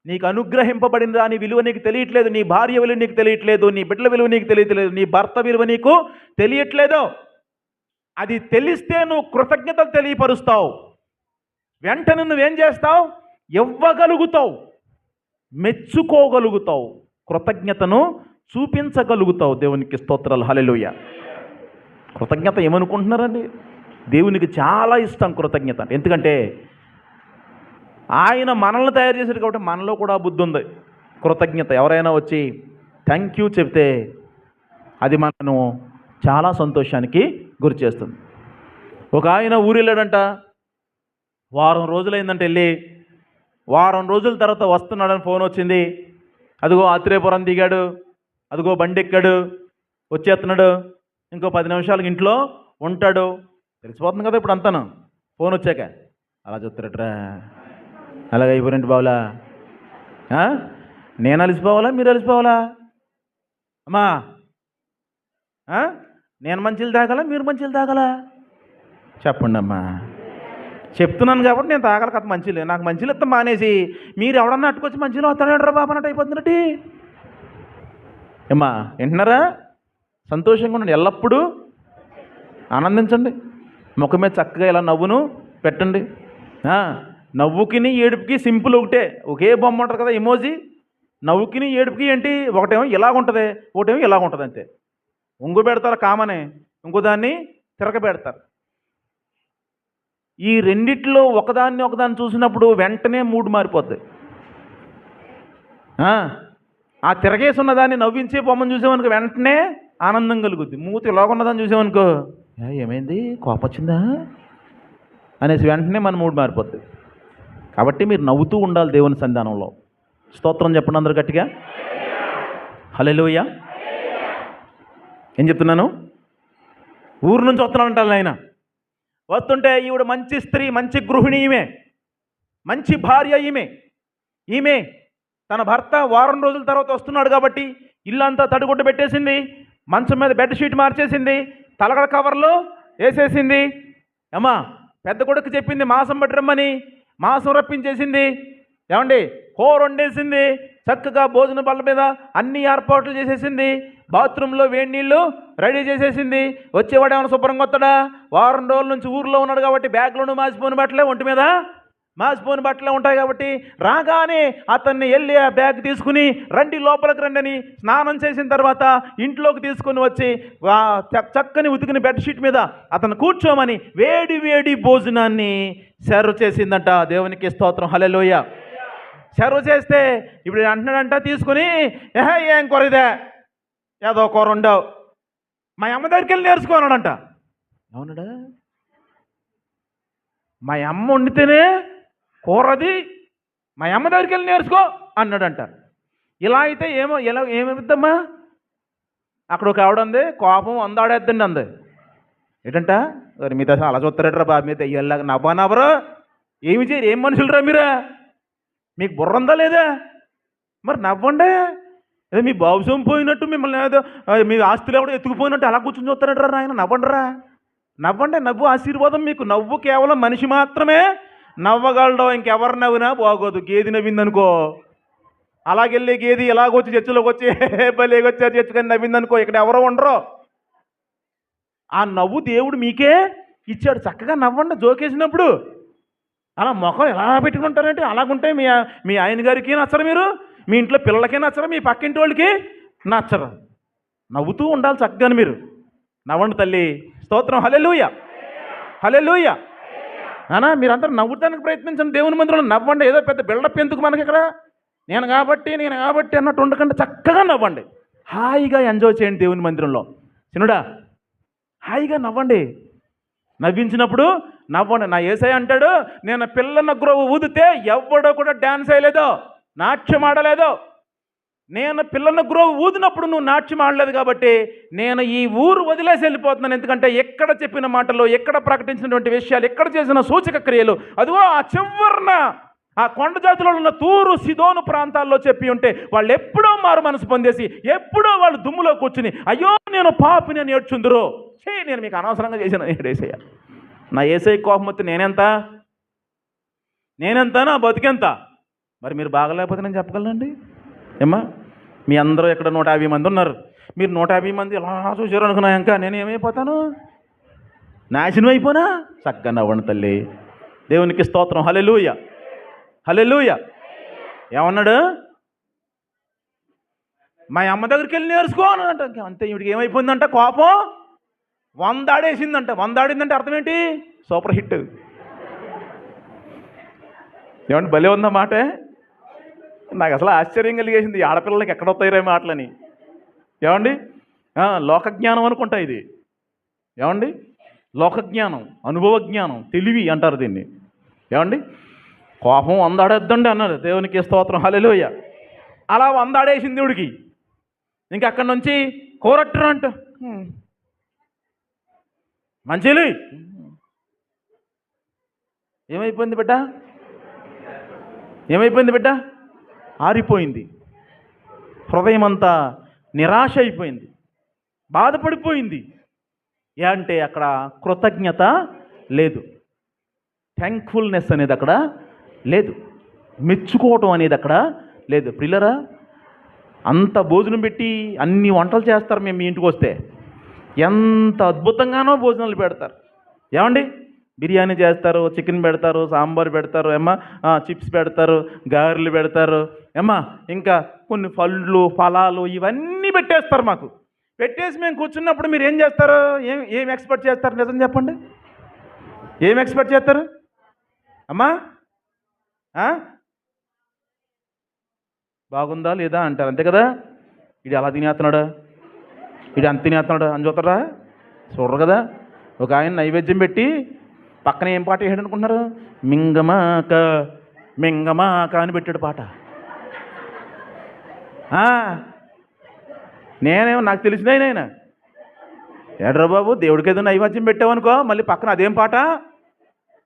నీకు అనుగ్రహింపబడిన దాని విలువ నీకు తెలియట్లేదు, నీ భార్య విలువ నీకు తెలియట్లేదు, నీ బిడ్డల విలువ నీకు తెలియట్లేదు, నీ భర్త విలువ నీకు తెలియట్లేదు. అది తెలిస్తే నువ్వు కృతజ్ఞతలు తెలియపరుస్తావు. వెంటనే నువ్వేం చేస్తావు? ఇవ్వగలుగుతావు, మెచ్చుకోగలుగుతావు, కృతజ్ఞతను చూపించగలుగుతావు. దేవునికి స్తోత్రాలు, హల్లెలూయా. కృతజ్ఞత ఏమనుకుంటున్నారండి? దేవునికి చాలా ఇష్టం కృతజ్ఞత. ఎందుకంటే ఆయన మనల్ని తయారు చేశాడు కాబట్టి మనలో కూడా బుద్ధి ఉంది. కృతజ్ఞత ఎవరైనా వచ్చి థ్యాంక్ యూ చెప్తే అది మనను చాలా సంతోషానికి గురి చేస్తుంది. ఒక ఆయన ఊరు వెళ్ళాడంట, వారం రోజులైందంటే వెళ్ళి, వారం రోజుల తర్వాత వస్తున్నాడని ఫోన్ వచ్చింది. అదిగో ఆత్రేయపురం దిగాడు, అదిగో బండి ఎక్కాడు, వచ్చేస్తున్నాడు, ఇంకో 10 నిమిషాలకి ఇంట్లో ఉంటాడు. తెలిసిపోతుంది కదా ఇప్పుడు అంతాను ఫోన్ వచ్చాక. అలా చెప్తారట్రా, అలాగే అయిపోయినంటి బావులా, నేను అలిసిపోవాలా మీరు అలిసిపోవాలా? అమ్మా నేను మంచిలు తాగాలా మీరు మంచిలు తాగాలా? చెప్పండి అమ్మా. చెప్తున్నాను కాబట్టి నేను తాగాలి కదా మంచిలు. నాకు మంచిలు ఇస్తాం మానేసి మీరు ఎవడన్నా అట్టుకొచ్చి మంచిలో వస్తాడరా బాబు అన్నట్టు అయిపోతున్నట్టు. ఏమ్మా వింటున్నారా? సంతోషంగా ఉండండి, ఎల్లప్పుడూ ఆనందించండి, ముఖం మీద చక్కగా ఇలా నవ్వును పెట్టండి. నవ్వుకిని ఏడుపుకి సింపుల్ ఒకటే, ఒకే బొమ్మ ఉంటుంది కదా ఎమోజీ. నవ్వుకిని ఏడుపుకి ఏంటి, ఒకటేమో ఇలాగుంటుంది, ఒకటేమో ఇలాగుంటుంది అంతే. ఒంగు పెడతారు కామనే, ఇంకో దాన్ని తిరగబెడతారు. ఈ రెండిట్లో ఒకదాన్ని చూసినప్పుడు వెంటనే మూడు మారిపోద్ది. ఆ తిరగేసి ఉన్నదాన్ని నవ్వించే బొమ్మను చూసామనుకో వెంటనే ఆనందం కలుగుద్ది. మూతి ఇలాగున్నదాన్ని చూసామనుకో ఏమైంది, కోపం వచ్చిందా అనేసి వెంటనే మన మూడు మారిపోద్ది. కాబట్టి మీరు నవ్వుతూ ఉండాలి దేవుని సన్నిధానంలో. స్తోత్రం చెప్పండి అందరూ గట్టిగా. హల్లెలూయా. ఏం చెప్తున్నాను, ఊరు నుంచి వస్తున్నానంటాను ఆయన. వస్తుంటే ఈవిడ మంచి స్త్రీ, మంచి గృహిణి, ఈమె మంచి భార్య. ఈమె తన భర్త వారం రోజుల తర్వాత వస్తున్నాడు కాబట్టి ఇల్లంతా తడిగుడ్డ పెట్టేసింది, మంచం మీద బెడ్షీట్ మార్చేసింది, తలగడ కవర్లు వేసేసింది. అమ్మా పెద్ద కొడుకు చెప్పింది మాంసం పట్టి రమ్మని, మాంసం రప్పించేసింది. ఏమండి కూర వండేసింది, చక్కగా భోజన బల్ల మీద అన్ని ఏర్పాట్లు చేసేసింది, బాత్రూంలో వేడి నీళ్ళు రెడీ చేసేసింది. వచ్చేవాడు ఏమైనా శుభ్రంగా వస్తాడా? వారం రోజుల నుంచి ఊర్లో ఉన్నాడు కాబట్టి బ్యాగ్లోనూ మాసిపోయిన బట్టలే, ఒంటి మీద మాసిపోయిన బట్టలే ఉంటాయి కాబట్టి రాగానే అతన్ని వెళ్ళి ఆ బ్యాగ్ తీసుకుని రండి లోపలికి రండి అని స్నానం చేసిన తర్వాత ఇంట్లోకి తీసుకుని వచ్చి చక్కని ఉతికిన బెడ్షీట్ మీద అతను కూర్చోమని వేడి వేడి భోజనాన్ని సర్వ్ చేసిందంట. దేవునికి స్తోత్రం. హల్లెలూయా. సర్వ్ చేస్తే ఇప్పుడు అంటున్నాడంట తీసుకుని, ఏం కూర ఇదే, ఏదో కూర ఉండవు, మా అమ్మ దగ్గరికి వెళ్ళి నేర్చుకోనాడంట. అవునడా, మా అమ్మ వండితేనే కూరది, మా అమ్మ దగ్గరికి వెళ్ళి నేర్చుకో అన్నాడంట. ఇలా అయితే ఏమిద్దమ్మా, అక్కడ ఒక ఆవిడ ఉంది, కోపం అందాడేద్దండి అంది. ఏంటంట మీ దశ అలా చూస్తారట్రా బాబు, మీద అయ్యేలాగా నవ్వరు, ఏమి చేయరు, ఏం మనుషులరా మీరా, మీకు బుర్ర ఉందా లేదా, మరి నవ్వండి. ఏదో మీ బాబుసం పోయినట్టు మిమ్మల్ని ఏదో మీ ఆస్తులు ఎవడో ఎత్తుకుపోయినట్టు అలా కూర్చొని చూస్తారట్రా ఆయన. నవ్వండి. నవ్వు ఆశీర్వాదం మీకు. నవ్వు కేవలం మనిషి మాత్రమే నవ్వగలడం, ఇంకెవరు నవ్వినా బాగోదు. గేది నవ్విందనుకో, అలాగెళ్ళి గేది ఇలాగొచ్చి చర్చలోకి వచ్చి బలేగొచ్చారు చర్చ కానీ నవ్విందనుకో, ఇక్కడ ఎవరో ఉండరు. ఆ నవ్వు దేవుడు మీకే ఇచ్చాడు. చక్కగా నవ్వండి జోకేసినప్పుడు. అలా ముఖం ఎలా పెట్టుకుంటారంటే అలాగుంటే మీ ఆయన గారికి నచ్చరు, మీరు మీ ఇంట్లో పిల్లలకి నచ్చరు, మీ పక్కింటి వాళ్ళకి నచ్చరు. నవ్వుతూ ఉండాలి చక్కగా మీరు. నవ్వండి తల్లి. స్తోత్రం. హల్లెలూయా. హల్లెలూయా. అనా మీరందరూ నవ్వుతానికి ప్రయత్నించండి దేవుని మందిరంలో. నవ్వండి. ఏదో పెద్ద బిల్డప్ ఎందుకు మనకి ఇక్కడ, నేను కాబట్టి అన్నట్టు ఉండకండి. చక్కగా నవ్వండి, హాయిగా ఎంజాయ్ చేయండి దేవుని మందిరంలో. చిన్నడా హాయిగా నవ్వండి. నవ్వించినప్పుడు నవ్వండి. నా యేసయ్య అంటాడు, నేను పిల్లల గ్రోవు ఊదితే ఎవడో కూడా డ్యాన్స్ వేయలేదు, నాట్యం ఆడలేదు. నేను పిల్లల గ్రోవు ఊదినప్పుడు నువ్వు నాట్యం ఆడలేదు కాబట్టి నేను ఈ ఊరు వదిలేసి వెళ్ళిపోతున్నాను. ఎందుకంటే ఎక్కడ చెప్పిన మాటలు, ఎక్కడ ప్రకటించినటువంటి విషయాలు, ఎక్కడ చేసిన సూచక క్రియలు, అదిగో ఆ చివరన ఆ కొండ జాతులలో ఉన్న తూరు సిదోను ప్రాంతాల్లో చెప్పి ఉంటే వాళ్ళు ఎప్పుడో మారు మనసు పొందేసి ఎప్పుడో వాళ్ళు దుమ్ములో కూర్చుని అయ్యో నేను పాపిని అని ఏడ్చుందరు. నేను మీకు అనవసరంగా చేసిన ఏసయ్య. నా యేసయ్య కోపం వస్తే నేనెంత నా బతికెంత. మరి మీరు బాగలేకపోతే నేను చెప్పగలనండి ఏమ్మా. మీ అందరూ ఇక్కడ 150 మంది ఉన్నారు, మీరు 150 మంది ఇలా చూసారు అనుకున్నా, ఇంకా నేను ఏమైపోతాను, నాశనం అయిపోనా. చక్కగా నవ్వండి తల్లి. దేవునికి స్తోత్రం. హల్లెలూయా. హల్లెలూయా. ఏమన్నాడు, మా అమ్మ దగ్గరికి వెళ్ళి నేర్చుకో అన్నాడంట. అంతే. ఇవిడికి ఏమైపోయిందంట, కోపం 100 ఆడేసిందంట. 100 ఆడిందంటే అర్థం ఏంటి, సూపర్ హిట్. ఏమంటే భలే ఉందా మాట. నాకు అసలు ఆశ్చర్యం కలిగేసింది, ఆడపిల్లలకి ఎక్కడ వస్తాయిరా మాటలని. ఏమండి లోకజ్ఞానం అనుకుంటా ఇది. ఏమండి లోకజ్ఞానం, అనుభవ జ్ఞానం, తెలివి అంటారు దీన్ని. ఏమండి కోపం 100 ఆడేద్దండి అన్నాడు. దేవునికి స్తోత్రం. హల్లెలూయా. అలా 100 ఆడేసింది దేవుడికి. ఇంకా అక్కడి నుంచి కోరట్టరు అంట, మంచిది. ఏమైపోయింది బిడ్డ, ఆరిపోయింది. హృదయం అంతా నిరాశ అయిపోయింది, బాధపడిపోయింది. అంటే అక్కడ కృతజ్ఞత లేదు, థ్యాంక్ఫుల్నెస్ అనేది అక్కడ లేదు, మెచ్చుకోవటం అనేది అక్కడ లేదు. ప్రియులరా, అంత భోజనం పెట్టి అన్ని వంటలు చేస్తారు, మేము మీ ఇంటికి వస్తే ఎంత అద్భుతంగానో భోజనాలు పెడతారు. ఏమండి బిర్యానీ చేస్తారు, చికెన్ పెడతారు, సాంబార్ పెడతారు, చిప్స్ పెడతారు, గారెలు పెడతారు, ఇంకా కొన్ని పళ్ళు ఫలాలు ఇవన్నీ పెట్టేస్తారు మాకు. పెట్టేసి మేము కూర్చున్నప్పుడు మీరు ఏం చేస్తారు? ఏం ఎక్స్పెక్ట్ చేస్తారు? నిజం చెప్పండి, ఏం ఎక్స్పెక్ట్ చేస్తారు అమ్మా? బాగుందా లేదా అంటారు, అంతే కదా. ఇది అలా తినేస్తున్నాడా, ఇది అంత తినేస్తున్నాడా అని చూస్తారా? చూడరు కదా. ఒక ఆయన నైవేద్యం పెట్టి పక్కన ఏం పాట వేసాడు అనుకుంటున్నారు? మింగమాక మింగమాక అని పెట్టాడు పాట. నేనేమో నాకు తెలిసినాయి ఆయన ఏడ్రా బాబు, దేవుడికి ఏదో నైవేద్యం పెట్టావనుకో మళ్ళీ పక్కన అదేం పాట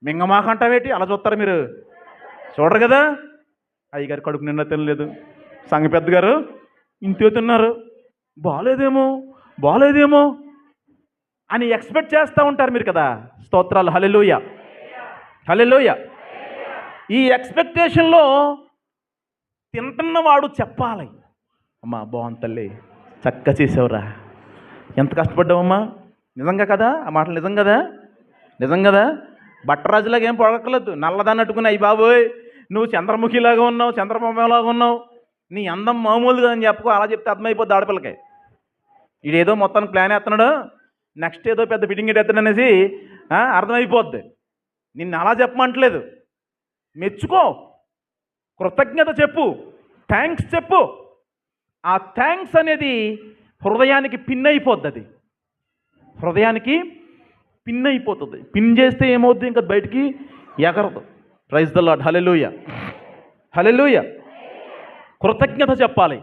మింగమాక అంటావేటి? అలా చూస్తారు మీరు, చూడరు కదా. అయ్యగారు కడుపు నిండా తినలేదు, సంఘ పెద్దగారు ఇంతే తిన్నారు, బాలేదేమో అని ఎక్స్పెక్ట్ చేస్తూ ఉంటారు మీరు కదా. స్తోత్రాలు, హల్లెలూయా హల్లెలూయా. ఈ ఎక్స్పెక్టేషన్లో తింటున్నవాడు చెప్పాలి, అమ్మా బాగుంది తల్లి, చక్కగా చేసావురా, ఎంత కష్టపడ్డావమ్మా. నిజంగా కదా ఆ మాటలు? నిజం కదా. బట్టరాజులాగా ఏం పొడగక్కర్లేదు, నల్లదాన్ని అయ్యి బాబోయ్ నువ్వు చంద్రముఖిలాగా ఉన్నావు, చంద్రబొమ్మలాగా ఉన్నావు, నీ అందం మామూలుగా అని చెప్పుకో, అలా చెప్తే అర్థమైపోద్ది ఆడపిల్లకి. ఇదేదో మొత్తానికి ప్లాన్ వేస్తున్నాడు, నెక్స్ట్ ఏదో పెద్ద ఫిట్టింగ్ ఎత్తాడు అనేసి అర్థమైపోద్ది. నిన్ను అలా చెప్పమంటలేదు, మెచ్చుకో, కృతజ్ఞత చెప్పు, థ్యాంక్స్ చెప్పు. ఆ థ్యాంక్స్ అనేది హృదయానికి పిన్ అయిపోద్ది, అది హృదయానికి పిన్ అయిపోతుంది. పిన్ చేస్తే ఏమవుద్ది, ఇంకా బయటికి ఎగరదు. ప్రైజ్ ద లార్డ్, హల్లెలూయా హల్లెలూయా. కృతజ్ఞత చెప్పాలి.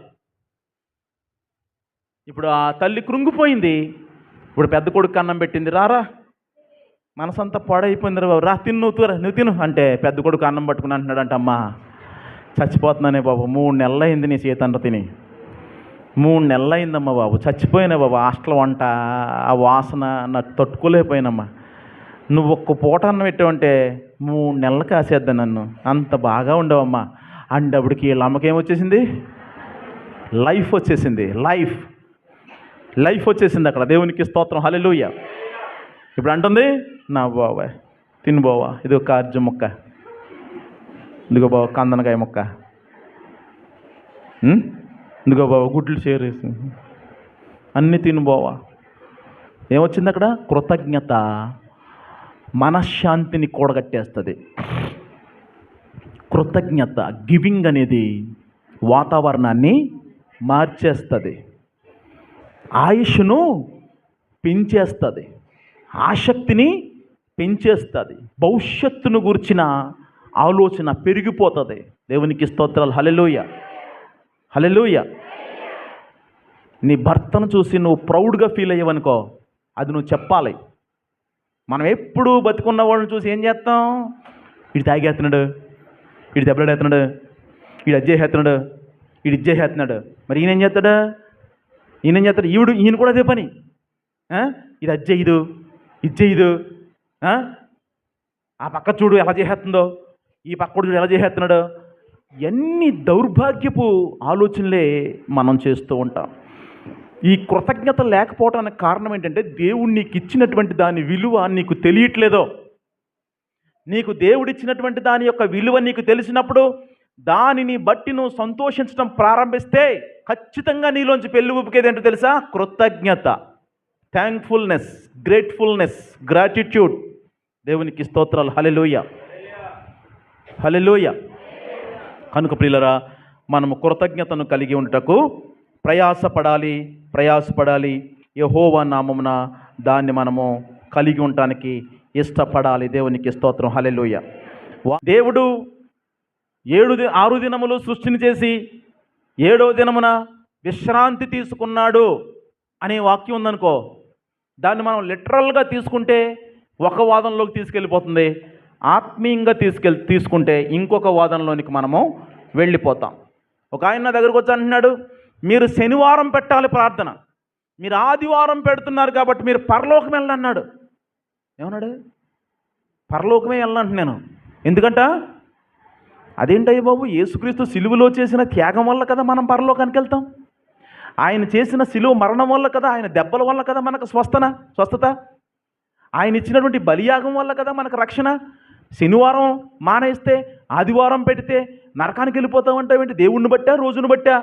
ఇప్పుడు ఆ తల్లి కృంగిపోయింది, ఇప్పుడు పెద్ద కొడుకు అన్నం పెట్టింది, రారా మనసంతా పాడైపోయింది, బాబు రా నువ్వు తిను అంటే పెద్ద కొడుకు అన్నం పట్టుకుని అంటున్నాడు అంట, అమ్మా చచ్చిపోతున్నానే బాబు, 3 నెలలు అయింది నీ చేతండ్ర తిని, 3 నెలలు అయిందమ్మా బాబు, చచ్చిపోయినా బాబు, హాస్టల్ వంట ఆ వాసన నాకు తట్టుకోలేకపోయినమ్మా, నువ్వు ఒక్క పూట అన్నం పెట్టావంటే 3 నెలలు కాసేద్దా నన్ను, అంత బాగా ఉండవమ్మా అంటే అప్పటికి వీళ్ళ అమ్మకేం వచ్చేసింది? లైఫ్ వచ్చేసింది, లైఫ్ వచ్చేసింది అక్కడ. దేవునికి స్తోత్రం, హల్లెలూయా. ఇప్పుడు అంటుంది, నా బాబా తిను బావా, ఇది ఒక కార్జం ముక్క, ఇదిగో బావ కందనకాయ ముక్క, ఇదిగో బావ గుడ్లు చేరేసి అన్నీ తిను బావా. ఏమొచ్చింది అక్కడ? కృతజ్ఞత మనశ్శాంతిని కూడగట్టేస్తుంది. కృతజ్ఞత, గివింగ్ అనేది వాతావరణాన్ని మార్చేస్తుంది, ఆయుష్ను పెంచేస్తుంది, ఆసక్తిని పెంచేస్తుంది, భవిష్యత్తును గురించిన ఆలోచన పెరిగిపోతుంది. దేవునికి స్తోత్రాలు, హల్లెలూయా హల్లెలూయా. నీ భర్తను చూసి నువ్వు ప్రౌడ్గా ఫీల్ అయ్యావనుకో, అది నువ్వు చెప్పాలి. మనం ఎప్పుడు బతుకున్న వాళ్ళని చూసి ఏం చేస్తాం? ఇటు తాగేస్తున్నాడు, ఇటు దెబ్బలాడేస్తున్నాడు, ఇటు అజ్జేసేస్తున్నాడు, ఇటు ఇజ్జేసేస్తున్నాడు, మరి ఈయన ఏం చేస్తాడు? ఈయన కూడా అదే పని, ఇది అజ్జేయదు, ఇజ్జేయదు, ఆ పక్క చూడు ఎలా చేసేస్తుందో, ఈ పక్క చూడు ఎలా చేసేస్తున్నాడు. ఎన్ని దౌర్భాగ్యపు ఆలోచనలే మనం చేస్తూ ఉంటాం. ఈ కృతజ్ఞత లేకపోవడానికి కారణం ఏంటంటే, దేవుడు నీకు ఇచ్చినటువంటి దాని విలువ నీకు తెలియట్లేదో. నీకు దేవుడిచ్చినటువంటి దాని యొక్క విలువ నీకు తెలిసినప్పుడు దానిని బట్టి నువ్వు సంతోషించడం ప్రారంభిస్తే ఖచ్చితంగా నీలోంచి పెళ్ళి ఊపికేది ఏంటో తెలుసా? కృతజ్ఞత, థ్యాంక్ఫుల్నెస్, గ్రేట్ఫుల్నెస్, గ్రాటిట్యూడ్. దేవునికి స్తోత్రాలు, హల్లెలూయా హల్లెలూయా. కనుక ప్రియులరా, మనము కృతజ్ఞతను కలిగి ఉంటకు ప్రయాసపడాలి. యెహోవా నామమున దాన్ని మనము కలిగి ఉండటానికి ఇష్టపడాలి. దేవునికి స్తోత్రం, హల్లెలూయా. దేవుడు 6 దినములు సృష్టిని చేసి 7వ దినమున విశ్రాంతి తీసుకున్నాడు అనే వాక్యం ఉందనుకో, దాన్ని మనం లిటరల్గా తీసుకుంటే ఒక వాదనలోకి తీసుకెళ్ళిపోతుంది, ఆత్మీయంగా తీసుకుంటే ఇంకొక వాదనలోనికి మనము వెళ్ళిపోతాం. ఒక ఆయన నా దగ్గరకు వచ్చి అంటున్నాడు, మీరు శనివారం పెట్టాలి ప్రార్థన, మీరు ఆదివారం పెడుతున్నారు కాబట్టి మీరు పరలోకం వెళ్ళన్నాడు. ఏమన్నాడు? పరలోకమే వెళ్ళంటున్నాను. ఎందుకంట? అదేంటయ్య బాబు, యేసుక్రీస్తు సిలువలో చేసిన త్యాగం వల్ల కదా మనం పరలోకానికి వెళ్తాం, ఆయన చేసిన సిలువ మరణం వల్ల కదా, ఆయన దెబ్బల వల్ల కదా మనకు స్వస్థత. ఆయన ఇచ్చినటువంటి బలియాగం వల్ల కదా మనకు రక్షణ. శనివారం మానేస్తే ఆదివారం పెడితే నరకానికి వెళ్ళిపోతామంటావేంటి? దేవుణ్ణి బట్టా రోజును బట్టా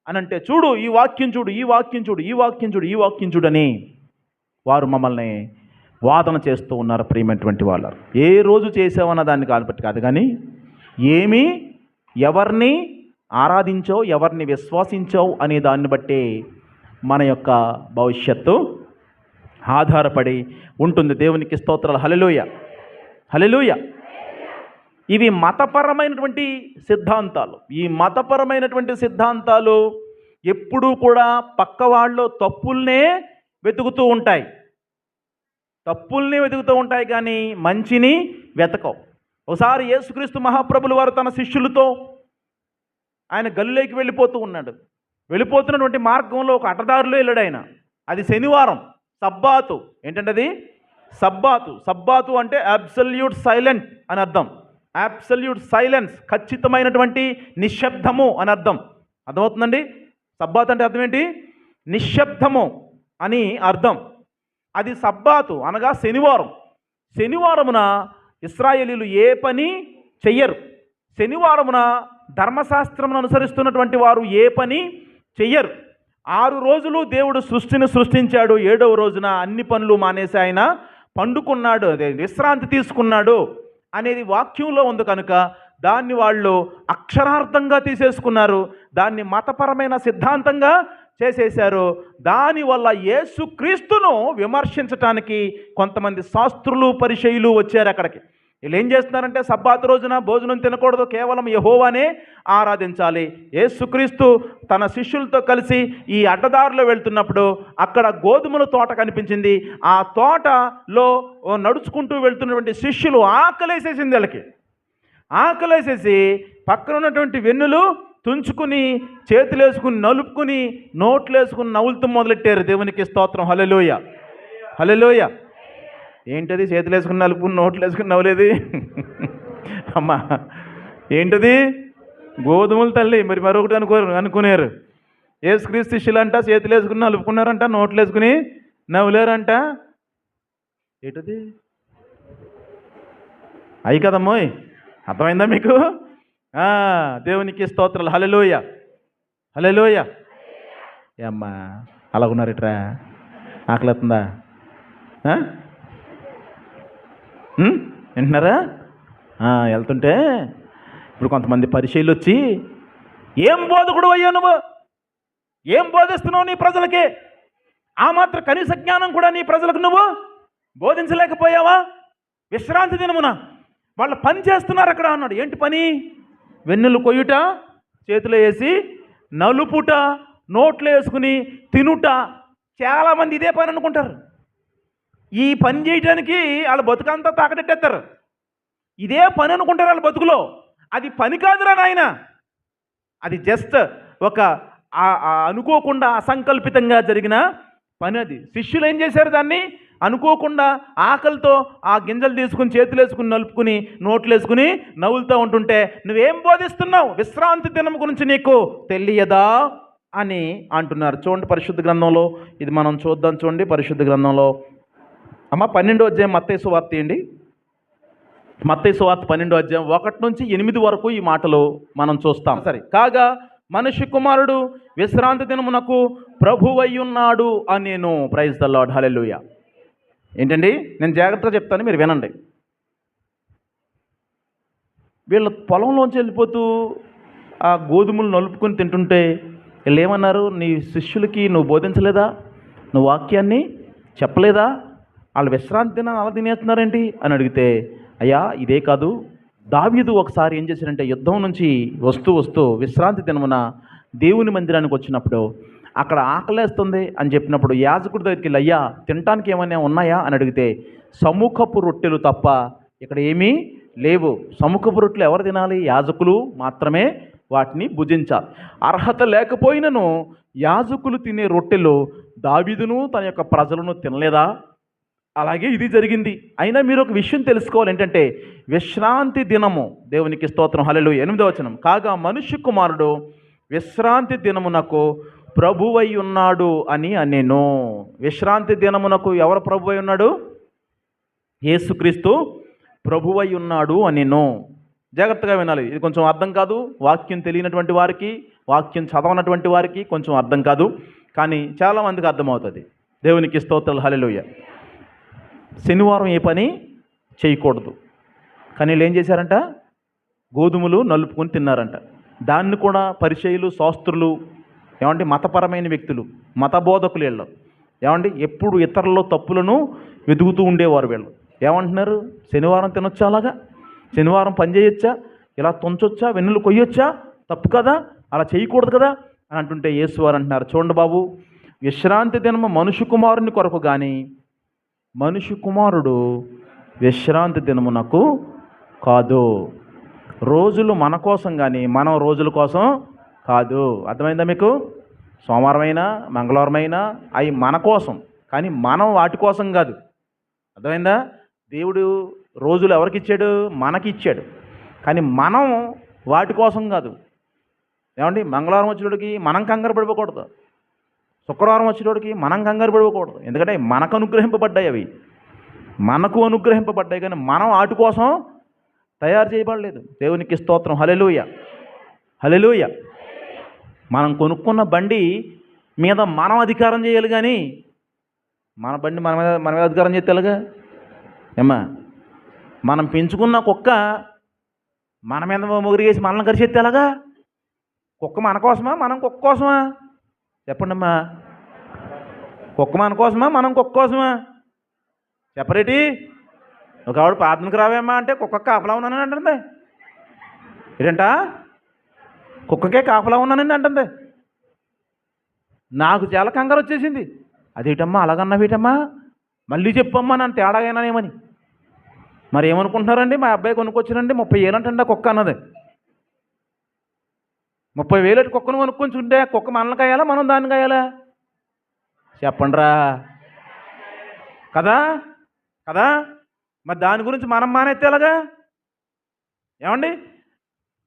అని అంటే, చూడు ఈ వాక్యం చూడు, ఈ వాక్యం చూడు, ఈ వాక్యం చూడు, ఈ వాక్యం చూడని వారు మమ్మల్ని వాదన చేస్తూ ఉన్నారు. ప్రియమైనటువంటి వాళ్ళు, ఏ రోజు చేసావన్న దాన్ని కాబట్టి కాదు, కానీ ఏమి ఎవరిని ఆరాధించావు, ఎవరిని విశ్వసించావు అనే దాన్ని బట్టి మన యొక్క భవిష్యత్తు ఆధారపడి ఉంటుంది. దేవునికి స్తోత్రాలు. హల్లెలూయ, హల్లెలూయ. ఇవి మతపరమైనటువంటి సిద్ధాంతాలు. ఈ మతపరమైనటువంటి సిద్ధాంతాలు ఎప్పుడూ కూడా పక్క వాళ్ళు తప్పుల్నే వెతుకుతూ ఉంటాయి, తప్పుల్ని వెతుకుతూ ఉంటాయి, కానీ మంచిని వెతకవు. ఒకసారి యేసుక్రీస్తు మహాప్రభులు వారు తన శిష్యులతో ఆయన గలిలోకి వెళ్ళిపోతూ ఉన్నాడు. వెళ్ళిపోతున్నటువంటి మార్గంలో ఒక అడ్డదారిలో వెళ్ళాడు ఆయన. అది శనివారం, సబ్బాతు. ఏంటంటే అది సబ్బాతు. సబ్బాతు అంటే అబ్సల్యూట్ సైలెంట్ అని అర్థం. అబ్సల్యూట్ సైలెన్స్, ఖచ్చితమైనటువంటి నిశ్శబ్దము అని అర్థం. అర్థమవుతుందండి? సబ్బాతు అంటే అర్థం ఏంటి? నిశ్శబ్దము అని అర్థం. అది సబ్బాతు అనగా శనివారం. శనివారమున ఇశ్రాయేలీలు ఏ పని చెయ్యరు. శనివారమున ధర్మశాస్త్రమును అనుసరిస్తున్నటువంటి వారు ఏ పని చెయ్యరు. 6 రోజులు దేవుడు సృష్టిని సృష్టించాడు. 7వ రోజున అన్ని పనులు మానేసి ఆయన పండుకున్నాడు, అదే విశ్రాంతి తీసుకున్నాడు అనేది వాక్యంలో ఉంది కనుక దాన్ని వాళ్ళు అక్షరార్థంగా తీసేసుకున్నారు. దాన్ని మతపరమైన సిద్ధాంతంగా చేసేశారు. దానివల్ల యేసుక్రీస్తును విమర్శించటానికి కొంతమంది శాస్త్రులు, పరిచయులు వచ్చారు అక్కడికి. వీళ్ళు ఏం చేస్తున్నారంటే, సబ్బాతు రోజున భోజనం తినకూడదు, కేవలం యెహోవానే ఆరాధించాలి. యేసుక్రీస్తు తన శిష్యులతో కలిసి ఈ అడ్డదారిలో వెళ్తున్నప్పుడు అక్కడ గోధుమల తోట కనిపించింది. ఆ తోటలో నడుచుకుంటూ వెళ్తున్నటువంటి శిష్యులు ఆకలేసేసింది. వీళ్ళకి ఆకలేసేసి పక్కన ఉన్నటువంటి వెన్నులు తుంచుకుని, చేతులు వేసుకుని నలుపుకుని, నోట్లు వేసుకుని నవ్వులతో మొదలెట్టారు. దేవునికి స్తోత్రం. హల్లెలూయ, హల్లెలూయ. ఏంటది చేతులు వేసుకుని నలుపుకుని నోట్లు వేసుకుని నవ్వులేది? అమ్మా ఏంటది? గోధుమలు తల్లి. మరి మరొకటి అనుకునేరు. యేసుక్రీస్తు శిష్యులంట చేతులు వేసుకుని నలుపుకున్నారంట, నోట్లు వేసుకుని నవ్వులేరంట. ఏంటది? అయి కదమ్మోయ్, అర్థమైందా మీకు? దేవునికి స్తోత్రాలు. హల్లెలూయ, హల్లెలూయ. అమ్మా అలాగున్నారు ఇట్రా, ఆకలిస్తుందా? వింటున్నారా? వెళ్తుంటే ఇప్పుడు కొంతమంది పరిచయులు వచ్చి, ఏం బోధకుడు అయ్యా నువ్వు, ఏం బోధిస్తున్నావు నీ ప్రజలకి? ఆ మాత్రం కనీస జ్ఞానం కూడా నీ ప్రజలకు నువ్వు బోధించలేకపోయావా? విశ్రాంతి దినమున వాళ్ళు పని చేస్తున్నారు అక్కడ అన్నాడు. ఏంటి పని? వెన్నులు కొయ్యుట, చేతిలో వేసి నలుపుట, నోట్లు వేసుకుని తినుట. చాలామంది ఇదే పని అనుకుంటారు. ఈ పని చేయడానికి వాళ్ళ బతుకంతా తాకటెట్టేస్తారు. ఇదే పని అనుకుంటారు వాళ్ళ బతుకులో. అది పని కాదురా నాయన, అది జస్ట్ ఒక అనుకోకుండా అసంకల్పితంగా జరిగిన పని. అది శిష్యులు ఏం చేశారు? దాన్ని అనుకోకుండా ఆకలితో ఆ గింజలు తీసుకుని చేతులు వేసుకుని నలుపుకుని నోట్లు వేసుకుని నవ్వులుతూ ఉంటుంటే, నువ్వేం బోధిస్తున్నావు? విశ్రాంతి దినం గురించి నీకు తెలియదా అని అంటున్నారు. చూడండి పరిశుద్ధ గ్రంథంలో, ఇది మనం చూద్దాం. చూడండి పరిశుద్ధ గ్రంథంలో అమ్మ 12వ అధ్యాయం మత్తయి సువార్త తీయండి. మత్తయి సువార్త 12వ అధ్యాయం 1 నుంచి 8 వరకు ఈ మాటలు మనం చూస్తాం. సరే, కాగా మనిషి కుమారుడు విశ్రాంతి దినమునకు ప్రభువయ్యున్నాడు అని నేను. ప్రైజ్ ద లార్డ్, హల్లెలూయా. ఏంటండి, నేను జాగ్రత్తగా చెప్తాను, మీరు వినండి. వీళ్ళ పొలంలోంచి వెళ్ళిపోతూ ఆ గోధుమలు నలుపుకొని తింటుంటే వీళ్ళు ఏమన్నారు? నీ శిష్యులకి నువ్వు బోధించలేదా? నువ్వు వాక్యాన్ని చెప్పలేదా? వాళ్ళు విశ్రాంతి దినాన్ని అలా తినేస్తున్నారేంటి అని అడిగితే, అయ్యా ఇదే కాదు, దావీదు ఒకసారి ఏం చేశారంటే, యుద్ధం నుంచి వస్తూ విశ్రాంతి దినమున దేవుని మందిరానికి వచ్చినప్పుడు అక్కడ ఆకలేస్తుంది అని చెప్పినప్పుడు యాజకుడి దగ్గరికి వెళ్ళి, అయ్యా తినటానికి ఏమైనా ఉన్నాయా అని అడిగితే, సముఖపు రొట్టెలు తప్ప ఇక్కడ ఏమీ లేవు. సముఖపు రొట్టెలు ఎవరు తినాలి? యాజకులు మాత్రమే వాటిని భుజించాలి. అర్హత లేకపోయినను యాజకులు తినే రొట్టెలు దావీదును తన యొక్క ప్రజలను తినలేదా? అలాగే ఇది జరిగింది. అయినా మీరు ఒక విషయం తెలుసుకోవాలి. ఏంటంటే, విశ్రాంతి దినము, దేవునికి స్తోత్రం, హల్లెలూయా. 8వ వచనం, కాగా మనుష్య కుమారుడు విశ్రాంతి దినమునకు ప్రభువై ఉన్నాడు అని నేను. విశ్రాంతి దినమునకు ఎవరు ప్రభువై ఉన్నాడు? యేసుక్రీస్తు ప్రభువై ఉన్నాడు అనెను. జాగ్రత్తగా వినాలి. ఇది కొంచెం అర్థం కాదు, వాక్యం తెలియనటువంటి వారికి, వాక్యం చదవనటువంటి వారికి కొంచెం అర్థం కాదు, కానీ చాలామందికి అర్థమవుతుంది. దేవునికి స్తోత్రాలు, హల్లెలూయా. శనివారం ఏ పని చేయకూడదు, కానీ వీళ్ళు ఏం చేశారంట? గోధుమలు నలుపుకొని తిన్నారంట. దాన్ని కూడా పరిచయులు, శాస్త్రులు, ఏమంటే మతపరమైన వ్యక్తులు, మత బోధకులు వీళ్ళు ఏమండి ఎప్పుడు ఇతరుల తప్పులను వెతుకుతూ ఉండేవారు. వీళ్ళు ఏమంటున్నారు? శనివారం తినొచ్చా, అలాగా శనివారం పని చేయొచ్చా, ఇలా తుంచొచ్చా, వెన్నులు కొయ్యొచ్చా, తప్పు కదా, అలా చేయకూడదు కదా అని అంటుంటే యేసువారు అంటున్నారు, చూడండి బాబు, విశ్రాంతి దినము మనుష్య కుమారుని కొరకు కానీ మనుష్య కుమారుడు విశ్రాంతి దినమునకు కాదు. రోజులు మన కోసం కానీ మనం రోజుల కోసం కాదు. అర్థమైందా మీకు? సోమవారమైనా మంగళవారమైనా అవి మన కోసం, కానీ మనం వాటి కోసం కాదు. అర్థమైందా? దేవుడు రోజులు ఎవరికి ఇచ్చాడు? మనకి ఇచ్చాడు, కానీ మనం వాటి కోసం కాదు. ఏమండి మంగళవారం వచ్చేటోడికి మనం కంగారు పడిపోకూడదు, శుక్రవారం వచ్చేటోడికి మనం కంగారు పడిపోకూడదు. ఎందుకంటే మనకు అనుగ్రహింపబడ్డాయి, అవి మనకు అనుగ్రహింపబడ్డాయి, కానీ మనం వాటి కోసం తయారు చేయబడలేదు. దేవునికి స్తోత్రం, హల్లెలూయా, హల్లెలూయా. మనం కొనుక్కున్న బండి మీద మనం అధికారం చేయాలి, కానీ మన బండి మన మీద అధికారం చేస్తేలాగా ఏమ్మా? మనం పెంచుకున్న కుక్క మన మీద మొగిరిగేసి మనల్ని కరిచేస్తే ఎలాగా? కుక్క మన కోసమా, మనం కుక్క కోసమా? చెప్పండి అమ్మా. కుక్క మన కోసమా, మనం కుక్క కోసమా? చెప్పరేటి? ఒక ఆవిడ ప్రార్థనకు రావేమ్మా అంటే కుక్కకి కాపలా ఉన్నానని అంటుంది. ఏంటంట? కుక్కకే కాపలా ఉన్నానండి అంటుంది. నాకు చాలా కంగారు వచ్చేసింది. అదేటమ్మా అలాగన్నావేటమ్మా, మళ్ళీ చెప్పమ్మా నన్ను తేడా అయినానేమని. మరి ఏమనుకుంటున్నారండి? మా అబ్బాయి కొనుక్కొచ్చానండి 30,000 అంటండి కుక్క అన్నది. 30,000 కుక్కను కొనుక్కొంచుంటే కుక్క మనల్ని కాయాలా, మనం దాన్ని కాయాలా? చెప్పండిరా. కదా కదా మరి దాని గురించి మనం మానేస్తే ఎలాగా? ఏమండి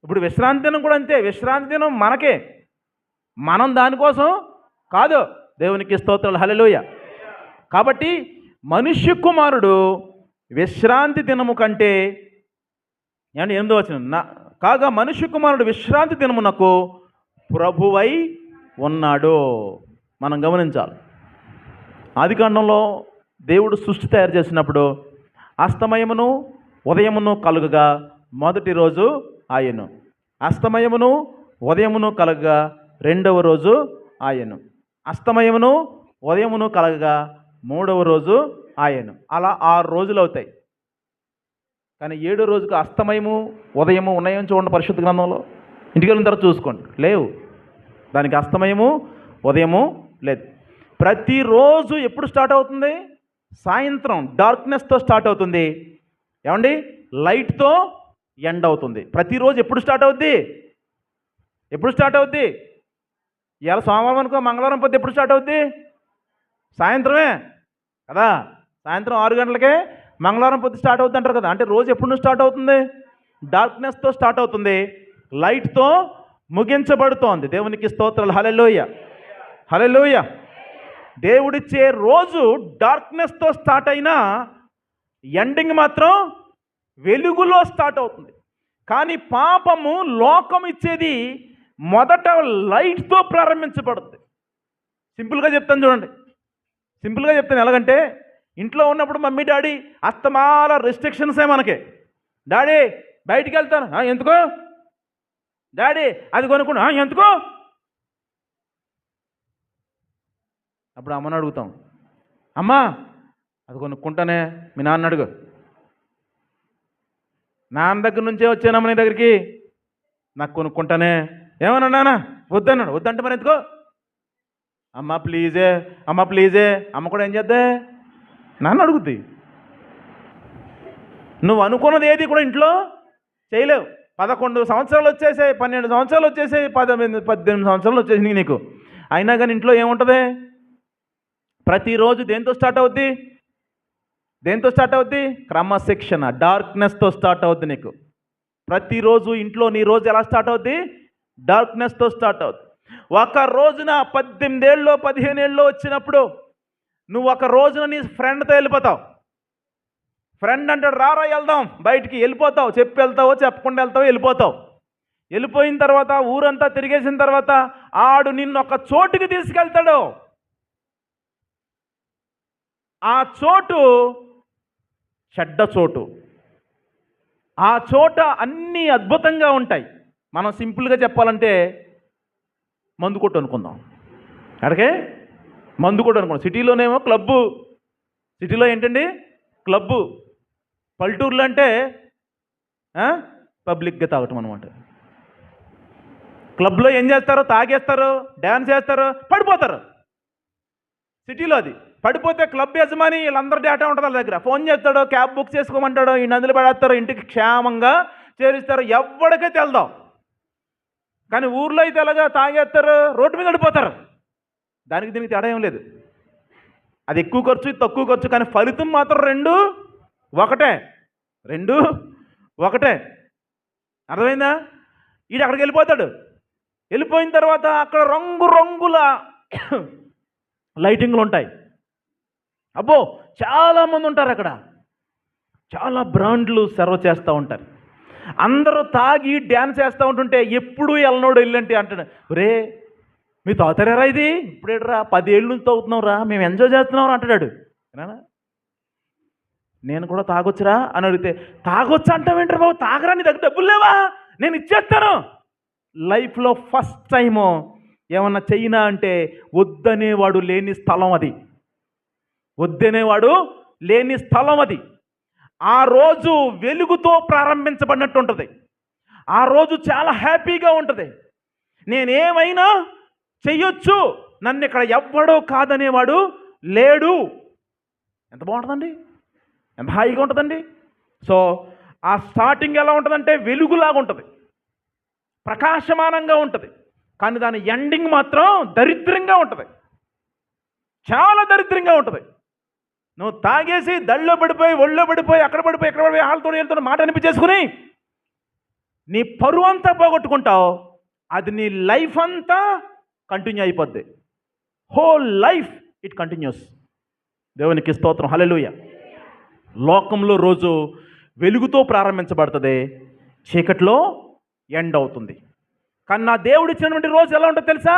ఇప్పుడు విశ్రాంతి దినం కూడా అంతే. విశ్రాంతి దినం మనకే, మనం దానికోసం కాదు. దేవునికి స్తోత్రాలు, హల్లెలూయా. కాబట్టి మనుష్య కుమారుడు విశ్రాంతి దినము కంటే ఏమండి 8వ వచనం, కాగా మనుష్య కుమారుడు విశ్రాంతి దినమునకు ప్రభువై ఉన్నాడు. మనం గమనించాలి. ఆదికాండంలో దేవుడు సృష్టి తయారు చేసినప్పుడు అస్తమయమును ఉదయమును కలుగగా మొదటి రోజు ఆయను, అస్తమయమును ఉదయమును కలగగా రెండవ రోజు ఆయను, అస్తమయమును ఉదయమును కలగగా మూడవ రోజు ఆయను. అలా 6 రోజులు అవుతాయి. కానీ 7వ రోజుకు అస్తమయము ఉదయము ఉన్నాయని చూడండి పరిశుద్ధ గ్రంథంలో. ఇంటికి వెళ్ళిన తర్వాత చూసుకోండి, లేవు. దానికి అస్తమయము ఉదయము లేదు. ప్రతిరోజు ఎప్పుడు స్టార్ట్ అవుతుంది? సాయంత్రం డార్క్నెస్తో స్టార్ట్ అవుతుంది. ఏమండి లైట్తో ఎండ్ అవుతుంది. ప్రతిరోజు ఎప్పుడు స్టార్ట్ అవుద్ది? ఎప్పుడు స్టార్ట్ అవుద్ది? ఇవాళ సోమవారం అనుకో, మంగళవారం పొద్దు ఎప్పుడు స్టార్ట్ అవుద్ది? సాయంత్రమే కదా. సాయంత్రం 6 గంటలకే మంగళవారం పొద్దు స్టార్ట్ అవుతుంది అంటారు కదా. అంటే రోజు ఎప్పుడు స్టార్ట్ అవుతుంది? డార్క్నెస్తో స్టార్ట్ అవుతుంది, లైట్తో ముగించబడుతోంది. దేవునికి స్తోత్రాలు, హల్లెలూయా, హల్లెలూయా. దేవుడిచ్చే రోజు డార్క్నెస్తో స్టార్ట్ అయినా ఎండింగ్ మాత్రం వెలుగులో స్టార్ట్ అవుతుంది. కానీ పాపము, లోకం ఇచ్చేది మొదట లైట్తో ప్రారంభించబడుతుంది. సింపుల్గా చెప్తాను చూడండి, సింపుల్గా చెప్తాను. ఎలాగంటే ఇంట్లో ఉన్నప్పుడు మమ్మీ డాడీ అస్తమాల రెస్ట్రిక్షన్సే మనకి. డాడీ బయటికి వెళ్తాను, ఎందుకో? డాడీ అది కొనుక్కున్నా, ఎందుకో? అప్పుడు అమ్మని అడుగుతాం, అమ్మా అది కొనుక్కుంటానే, మీ నాన్న అడుగు. నాన్న దగ్గర నుంచే వచ్చానమ్మ నీ దగ్గరికి, నాకు కొనుక్కుంటానే. ఏమన్నా నాన్న వద్దన్నాడు, వద్దంటే మరి ఎందుకో? అమ్మ ప్లీజే, అమ్మ ప్లీజే. అమ్మ కూడా ఏం చేద్దే? నాన్న అడుగుద్ది. నువ్వు అనుకున్నది ఏది కూడా ఇంట్లో చేయలేవు. 11 సంవత్సరాలు వచ్చేసాయి, 12 సంవత్సరాలు వచ్చేసాయి, 18 సంవత్సరాలు వచ్చేసినాయి నీకు. అయినా కానీ ఇంట్లో ఏముంటుంది? ప్రతిరోజు దేంతో స్టార్ట్ అవుద్ది? దేంతో స్టార్ట్ అవుద్ది? క్రమశిక్షణ, డార్క్నెస్తో స్టార్ట్ అవుద్ది నీకు. ప్రతిరోజు ఇంట్లో నీ రోజు ఎలా స్టార్ట్ అవుద్ది? డార్క్నెస్తో స్టార్ట్ అవుద్ది. ఒక రోజున 18 ఏళ్ళలో 15 ఏళ్ళలో వచ్చినప్పుడు నువ్వు ఒక రోజున నీ ఫ్రెండ్తో వెళ్ళిపోతావు. ఫ్రెండ్ అంటాడు రారా వెళ్దాం బయటికి, వెళ్ళిపోతావు, చెప్పి వెళ్తావో చెప్పకుండా వెళ్తావో వెళ్ళిపోతావు. వెళ్ళిపోయిన తర్వాత ఊరంతా తిరిగేసిన తర్వాత ఆడు నిన్ను ఒక చోటుకి తీసుకెళ్తాడు. ఆ చోటు చెడ్డ చోటు. ఆ చోట అన్నీ అద్భుతంగా ఉంటాయి. మనం సింపుల్గా చెప్పాలంటే మందు కొట్టు అనుకుందాం. అక్కడికే మందు కొట్టు అనుకుందాం. సిటీలోనేమో క్లబ్బు, సిటీలో ఏంటండి క్లబ్బు, పల్లెటూరులో అంటే పబ్లిక్గా తాగటం అనమాట. క్లబ్లో ఏం చేస్తారు? తాగేస్తారు, డ్యాన్స్ చేస్తారు, పడిపోతారు. సిటీలో అది పడిపోతే క్లబ్ యజమాని వీళ్ళందరూ డేటా ఉంటుంది వాళ్ళ దగ్గర. ఫోన్ చేస్తాడు, క్యాబ్ బుక్ చేసుకోమంటాడు, ఈ నదులు పడేస్తారు, ఇంటికి క్షేమంగా చేరుస్తారు, ఎవరికైతే వెళ్దాం. కానీ ఊర్లో అయితే ఎలాగా తాగేస్తారు, రోడ్డు మీద పడిపోతారు. దానికి దీనికి తేడా ఏం లేదు. అది ఎక్కువ ఖర్చు, ఇది తక్కువ ఖర్చు, కానీ ఫలితం మాత్రం రెండు ఒకటే. అర్థమైందా? ఈడు అక్కడికి వెళ్ళిపోతాడు. వెళ్ళిపోయిన తర్వాత అక్కడ రంగుల లైటింగ్లు ఉంటాయి. అబ్బో చాలామంది ఉంటారు అక్కడ. చాలా బ్రాండ్లు సర్వ్ చేస్తూ ఉంటారు. అందరూ తాగి డ్యాన్స్ చేస్తూ ఉంటుంటే ఎప్పుడు ఎల్లనోడు వెళ్ళంటే అంటాడు, రే మీ తాగుతారా ఇది? ఇప్పుడేట్రా 10 ఏళ్ళ నుంచి తాగుతున్నాం రా, మేము ఎంజాయ్ చేస్తున్నాం అంటాడు. నేను కూడా తాగొచ్చురా అని అడిగితే, తాగొచ్చు అంటావేంటారు బాబు, తాగరా, నీ దగ్గర డబ్బులు లేవా, నేను ఇచ్చేస్తాను. లైఫ్లో ఫస్ట్ టైము ఏమన్నా చెయ్యినా అంటే వద్దనేవాడు లేని స్థలం అది. వద్దనేవాడు లేని స్థలం అది. ఆ రోజు వెలుగుతో ప్రారంభించబడినట్టు ఉంటుంది. ఆ రోజు చాలా హ్యాపీగా ఉంటుంది. నేనేమైనా చెయ్యొచ్చు, నన్ను ఇక్కడ ఎవ్వడో కాదనేవాడు లేడు. ఎంత బాగుంటుందండి, ఎంత హాయిగా ఉంటుందండి. సో ఆ స్టార్టింగ్ ఎలా ఉంటుందంటే వెలుగులాగా ఉంటుంది, ప్రకాశమానంగా ఉంటుంది. కానీ దాని ఎండింగ్ మాత్రం దరిద్రంగా ఉంటుంది, చాలా దరిద్రంగా ఉంటుంది. నువ్వు తాగేసి దళ్ళో పడిపోయి, ఒళ్ళో పడిపోయి, అక్కడ పడిపోయి, ఎక్కడ పడిపోయి, వాళ్ళతో మాట అనిపించేసుకుని నీ పరువు అంతా పోగొట్టుకుంటావు. అది నీ లైఫ్ అంతా కంటిన్యూ అయిపోద్ది. Whole life it continues. దేవునికి స్తోత్రం, హల్లెలూయా. లోకంలో రోజు వెలుగుతో ప్రారంభించబడుతుంది, చీకట్లో ఎండ్ అవుతుంది. కానీ నా దేవుడు ఇచ్చినటువంటి రోజు ఎలా ఉంటుందో తెలుసా?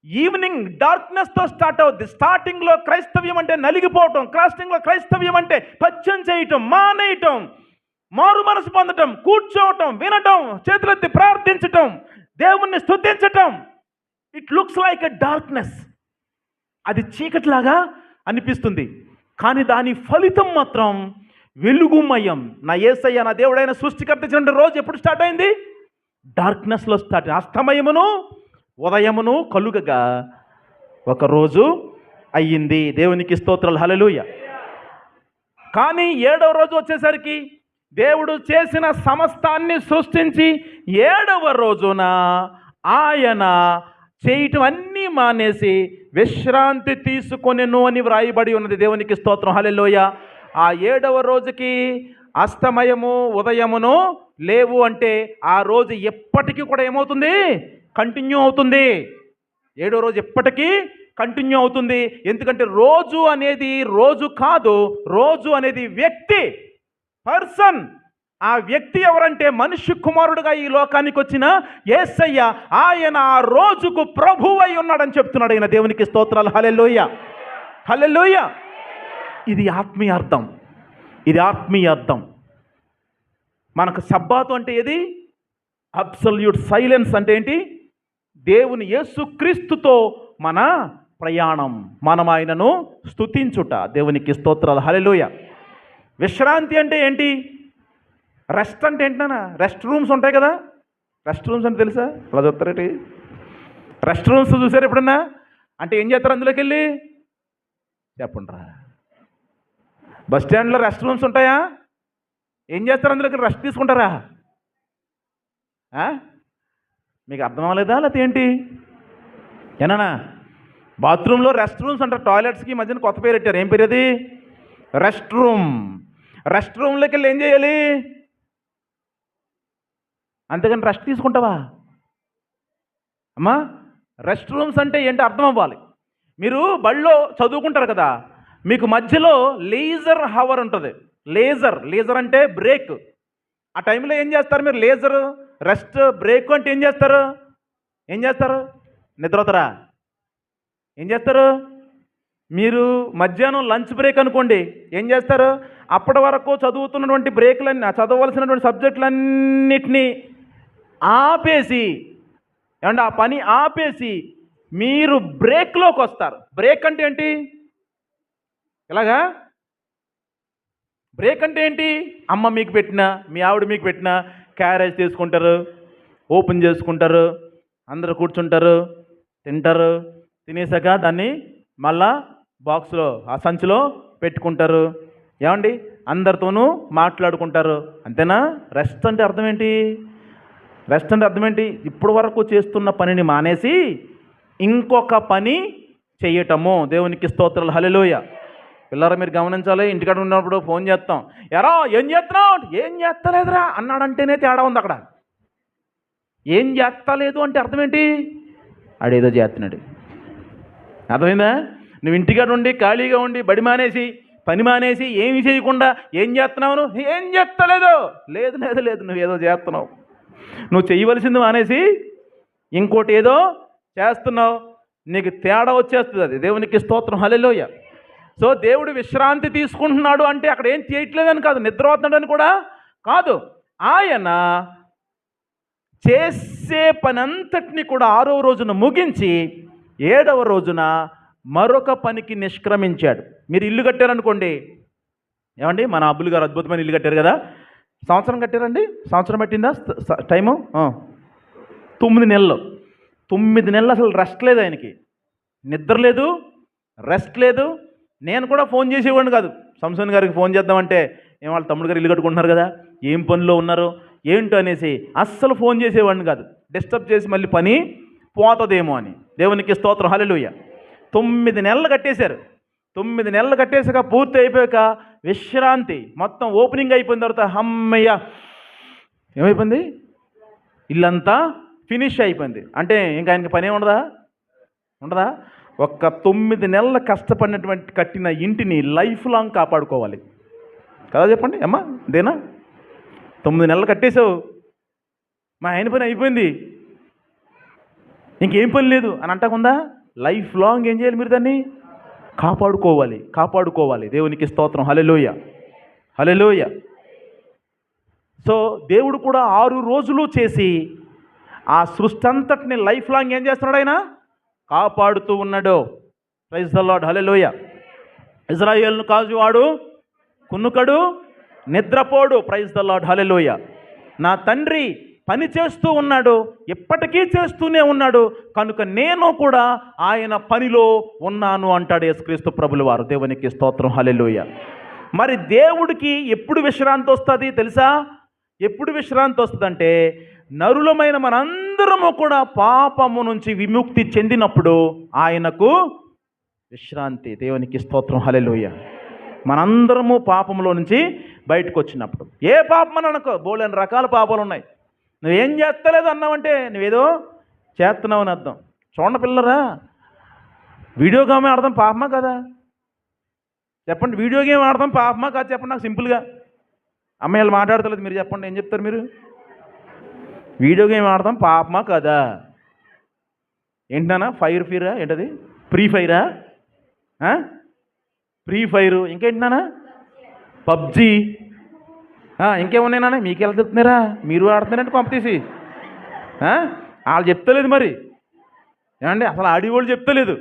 ఈవినింగ్ డార్క్నెస్తో స్టార్ట్ అవుద్ది. స్టార్టింగ్లో క్రైస్తవ్యం అంటే నలిగిపోవటం, క్రైస్తవ్యం అంటే పచ్చం చేయటం, మానేయటం, మారు మనసు పొందటం, కూర్చోవటం, వినటం, చేతులెత్తి ప్రార్థించటం, దేవుణ్ణి స్తుతించటం. It looks like a darkness. అది చీకటిలాగా అనిపిస్తుంది, కానీ దాని ఫలితం మాత్రం వెలుగుమయం. నా యేసయ్య, నా దేవుడైన సృష్టికర్త ఇచ్చినటువంటి రోజు ఎప్పుడు స్టార్ట్ అయింది? డార్క్నెస్లో స్టార్ట్. అస్తమయమును ఉదయమును కలుగగా ఒకరోజు అయ్యింది. దేవునికి స్తోత్రాలు, హల్లెలూయా. కానీ 7వ రోజు వచ్చేసరికి దేవుడు చేసిన సమస్తాన్ని సృష్టించి 7వ రోజున ఆయన చేయటం అన్నీ మానేసి విశ్రాంతి తీసుకొనెను అని వ్రాయబడి ఉన్నది. దేవునికి స్తోత్రం, హల్లెలూయా. ఆ 7వ రోజుకి అస్తమయము ఉదయమును లేవు అంటే ఆ రోజు ఎప్పటికీ కూడా ఏమవుతుంది? కంటిన్యూ అవుతుంది. 7వ రోజు ఎప్పటికీ కంటిన్యూ అవుతుంది. ఎందుకంటే రోజు అనేది రోజు కాదు, రోజు అనేది వ్యక్తి, పర్సన్. ఆ వ్యక్తి ఎవరంటే మనుష్య కుమారుడుగా ఈ లోకానికి వచ్చిన యేసయ్య. ఆయన ఆ రోజుకు ప్రభువై ఉన్నాడని చెప్తున్నాడు ఆయన. దేవునికి స్తోత్రాలు, హల్లెలూయా, హల్లెలూయా. ఇది ఆత్మీయ అర్థం, ఇది ఆత్మీయ అర్థం. మనకు సబ్బాతు అంటే ఏది? అబ్సల్యూట్ సైలెన్స్ అంటే ఏంటి? దేవుని యేసుక్రీస్తుతో మన ప్రయాణం, మనం ఆయనను స్తుతించుట. దేవునికి స్తోత్రాలు, హల్లెలూయా. విశ్రాంతి అంటే ఏంటి? రెస్ట్ అంటే ఏంటన్నా? రెస్ట్ రూమ్స్ ఉంటాయి కదా. రెస్ట్ రూమ్స్ అంటే తెలుసా? అలా చెప్తారేంటి? రెస్ట్ రూమ్స్ చూసారు ఎప్పుడన్నా? అంటే ఏం చేస్తారు అందులోకి వెళ్ళి? చెప్పండి రా. బస్ స్టాండ్లో రెస్ట్ రూమ్స్ ఉంటాయా? ఏం చేస్తారు అందులోకి? రెస్ట్ తీసుకుంటారా? మీకు అర్థం అవ్వలేదా లేకపోతే ఏంటి? ఏనా? బాత్రూంలో రెస్ట్ రూమ్స్ అంటారు. టాయిలెట్స్కి ఈ మధ్యన కొత్త పేరు పెట్టారు. ఏం పేరు అది? Rest room. రెస్ట్ రూమ్లోకి వెళ్ళి ఏం చేయాలి? అంతేగాని రెస్ట్ తీసుకుంటావా అమ్మా? రెస్ట్ రూమ్స్ అంటే ఏంటి అర్థం అవ్వాలి. మీరు బడిలో చదువుకుంటారు కదా, మీకు మధ్యలో లీజర్ హవర్ ఉంటుంది. లేజర్ అంటే బ్రేక్. ఆ టైంలో ఏం చేస్తారు మీరు? లేజరు, రెస్ట్, బ్రేక్ అంటే ఏం చేస్తారు? నిద్రపోతారా? ఏం చేస్తారు? మీరు మధ్యాహ్నం లంచ్ బ్రేక్ అనుకోండి, ఏం చేస్తారు? అప్పటి వరకు చదువుతున్నటువంటి బ్రేకులన్నీ, చదవలసినటువంటి సబ్జెక్టులన్నిటినీ ఆపేసి, ఏమంటే ఆ పని ఆపేసి మీరు బ్రేక్లోకి వస్తారు. బ్రేక్ అంటే ఏంటి? ఇలాగా బ్రేక్ అంటే ఏంటి? అమ్మ మీకు పెట్టిన, మీ ఆవిడ మీకు పెట్టిన క్యారేజ్ తీసుకుంటారు, ఓపెన్ చేసుకుంటారు, అందరూ కూర్చుంటారు, తింటారు, తినేసాక దాన్ని మళ్ళా బాక్స్లో, ఆ సంచిలో పెట్టుకుంటారు. ఏమండి? అందరితోనూ మాట్లాడుకుంటారు. అంతేనా? రెస్ట్ అంటే అర్థం ఏంటి? ఇప్పటి వరకు చేస్తున్న పనిని మానేసి ఇంకొక పని చేయటము. దేవునికి స్తోత్రాలు. హల్లెలూయా. పిల్లరా, మీరు గమనించాలి. ఇంటికాడ ఉన్నప్పుడు ఫోన్ చేస్తాం, ఎరా ఏం చేస్తున్నావు? ఏం చేస్తలేదురా అన్నాడంటేనే తేడా ఉంది అక్కడ. ఏం చేస్తలేదు అంటే అర్థం ఏంటి? ఆడేదో చేస్తున్నాడు. అర్థమైందా? నువ్వు ఇంటికాడ ఉండి ఖాళీగా ఉండి బడి మానేసి, పని మానేసి, ఏమి చేయకుండా ఏం చేస్తున్నావు? ఏం చేస్తలేదు. లేదు నువ్వేదో చేస్తున్నావు. నువ్వు చేయవలసింది మానేసి ఇంకోటి ఏదో చేస్తున్నావు. నీకు తేడా వచ్చేస్తుంది. అది దేవునికి స్తోత్రం. హల్లెలూయా. సో దేవుడు విశ్రాంతి తీసుకుంటున్నాడు అంటే అక్కడ ఏం చేయట్లేదని కాదు, నిద్రపోతున్నాడని కూడా కాదు. ఆయన చేసే పనంతటిని కూడా 6వ రోజున ముగించి 7వ రోజున మరొక పనికి నిష్క్రమించాడు. మీరు ఇల్లు కట్టారనుకోండి, ఏమండి, మన అబ్బులు గారు అద్భుతమైన ఇల్లు కట్టారు కదా. సంవత్సరం కట్టారండి? సంవత్సరం పట్టిందా టైము? 9 నెలలు. 9 నెలలు అసలు రెస్ట్ లేదు ఆయనకి, నిద్ర లేదు, రెస్ట్ లేదు. నేను కూడా ఫోన్ చేసేవాడిని కాదు. సంసోన్ గారికి ఫోన్ చేద్దామంటే, ఏం వాళ్ళ తమ్ముడు గారు ఇల్లు కట్టుకుంటున్నారు కదా, ఏం పనిలో ఉన్నారు ఏంటో అనేసి అస్సలు ఫోన్ చేసేవాడిని కాదు. డిస్టర్బ్ చేసి మళ్ళీ పని పోతుందేమో అని. దేవునికి స్తోత్రం. హల్లెలూయా. 9 నెలలు కట్టేశారు. 9 నెలలు కట్టేసాక పూర్తి అయిపోయాక విశ్రాంతి, మొత్తం ఓపెనింగ్ అయిపోయిన తర్వాత అమ్మయ్య, ఏమైపోయింది? ఇల్లంతా ఫినిష్ అయిపోయింది. అంటే ఇంకా ఆయనకి పని ఉండదా? ఒక్క 9 నెలలు కష్టపడినటువంటి కట్టిన ఇంటిని లైఫ్ లాంగ్ కాపాడుకోవాలి కదా. చెప్పండి అమ్మా, దేనా? 9 నెలలు కట్టేసావు, మా ఆయన పని అయిపోయింది, ఇంకేం పని లేదు అని అంటకుందా? లైఫ్ లాంగ్ ఏం చేయాలి? మీరు దాన్ని కాపాడుకోవాలి. దేవునికి స్తోత్రం. హల్లెలూయా. సో దేవుడు కూడా 6 రోజులు చేసి ఆ సృష్టి అంతటిని లైఫ్ లాంగ్ ఏం చేస్తున్నాడు? ఆయన కాపాడుతూ ఉన్నాడు. Praise the lord. హల్లెలూయా. ఇజ్రాయేలును కాజువాడు కునుకడు, నిద్రపోడు. Praise the lord. హల్లెలూయా. నా తండ్రి పని చేస్తూ ఉన్నాడు, ఎప్పటికీ చేస్తూనే ఉన్నాడు, కనుక నేను కూడా ఆయన పనిలో ఉన్నాను అంటాడు యేసుక్రీస్తు ప్రభుల వారు. దేవునికి స్తోత్రం. హల్లెలూయా. మరి దేవుడికి ఎప్పుడు విశ్రాంతి వస్తుంది తెలుసా? ఎప్పుడు విశ్రాంతి వస్తుందంటే, నరులమైన మనందరము కూడా పాపము నుంచి విముక్తి చెందినప్పుడు ఆయనకు విశ్రాంతి. దేవునికి స్తోత్రం. హల్లెలూయా. మనందరము పాపంలో నుంచి బయటకు వచ్చినప్పుడు. ఏ పాపం అని అనుకో, బోలేని రకాల పాపాలు ఉన్నాయి. నువ్వేం చేస్తలేదు అన్నావంటే నువ్వేదో చేస్తున్నావు అని అర్థం. చూడండి పిల్లరా, వీడియో గేమ్ ఆడదాం పాపమా కదా? చెప్పండి, వీడియో గేమ్ ఆడదాం పాపమా కాదు? చెప్పండి నాకు సింపుల్గా. అమ్మాయిలు మాట్లాడతలేదు, మీరు చెప్పండి, ఏం చెప్తారు మీరు? వీడియో గేమ్ ఆడదాం పాపమా కదా? ఏంటన్నా? ఫైరా? ఏంటది? ఫ్రీ ఫైరా? ఫ్రీ ఫైరు, ఇంకేంటినా? పబ్జీ, ఇంకేమున్నాయినా? మీకు ఎలా చెప్తున్నారా? మీరు ఆడుతున్నారంటే పంపతీసి వాళ్ళు చెప్తలేదు మరి. ఏమండి, అసలు ఆడేవాళ్ళు చెప్తలేదు,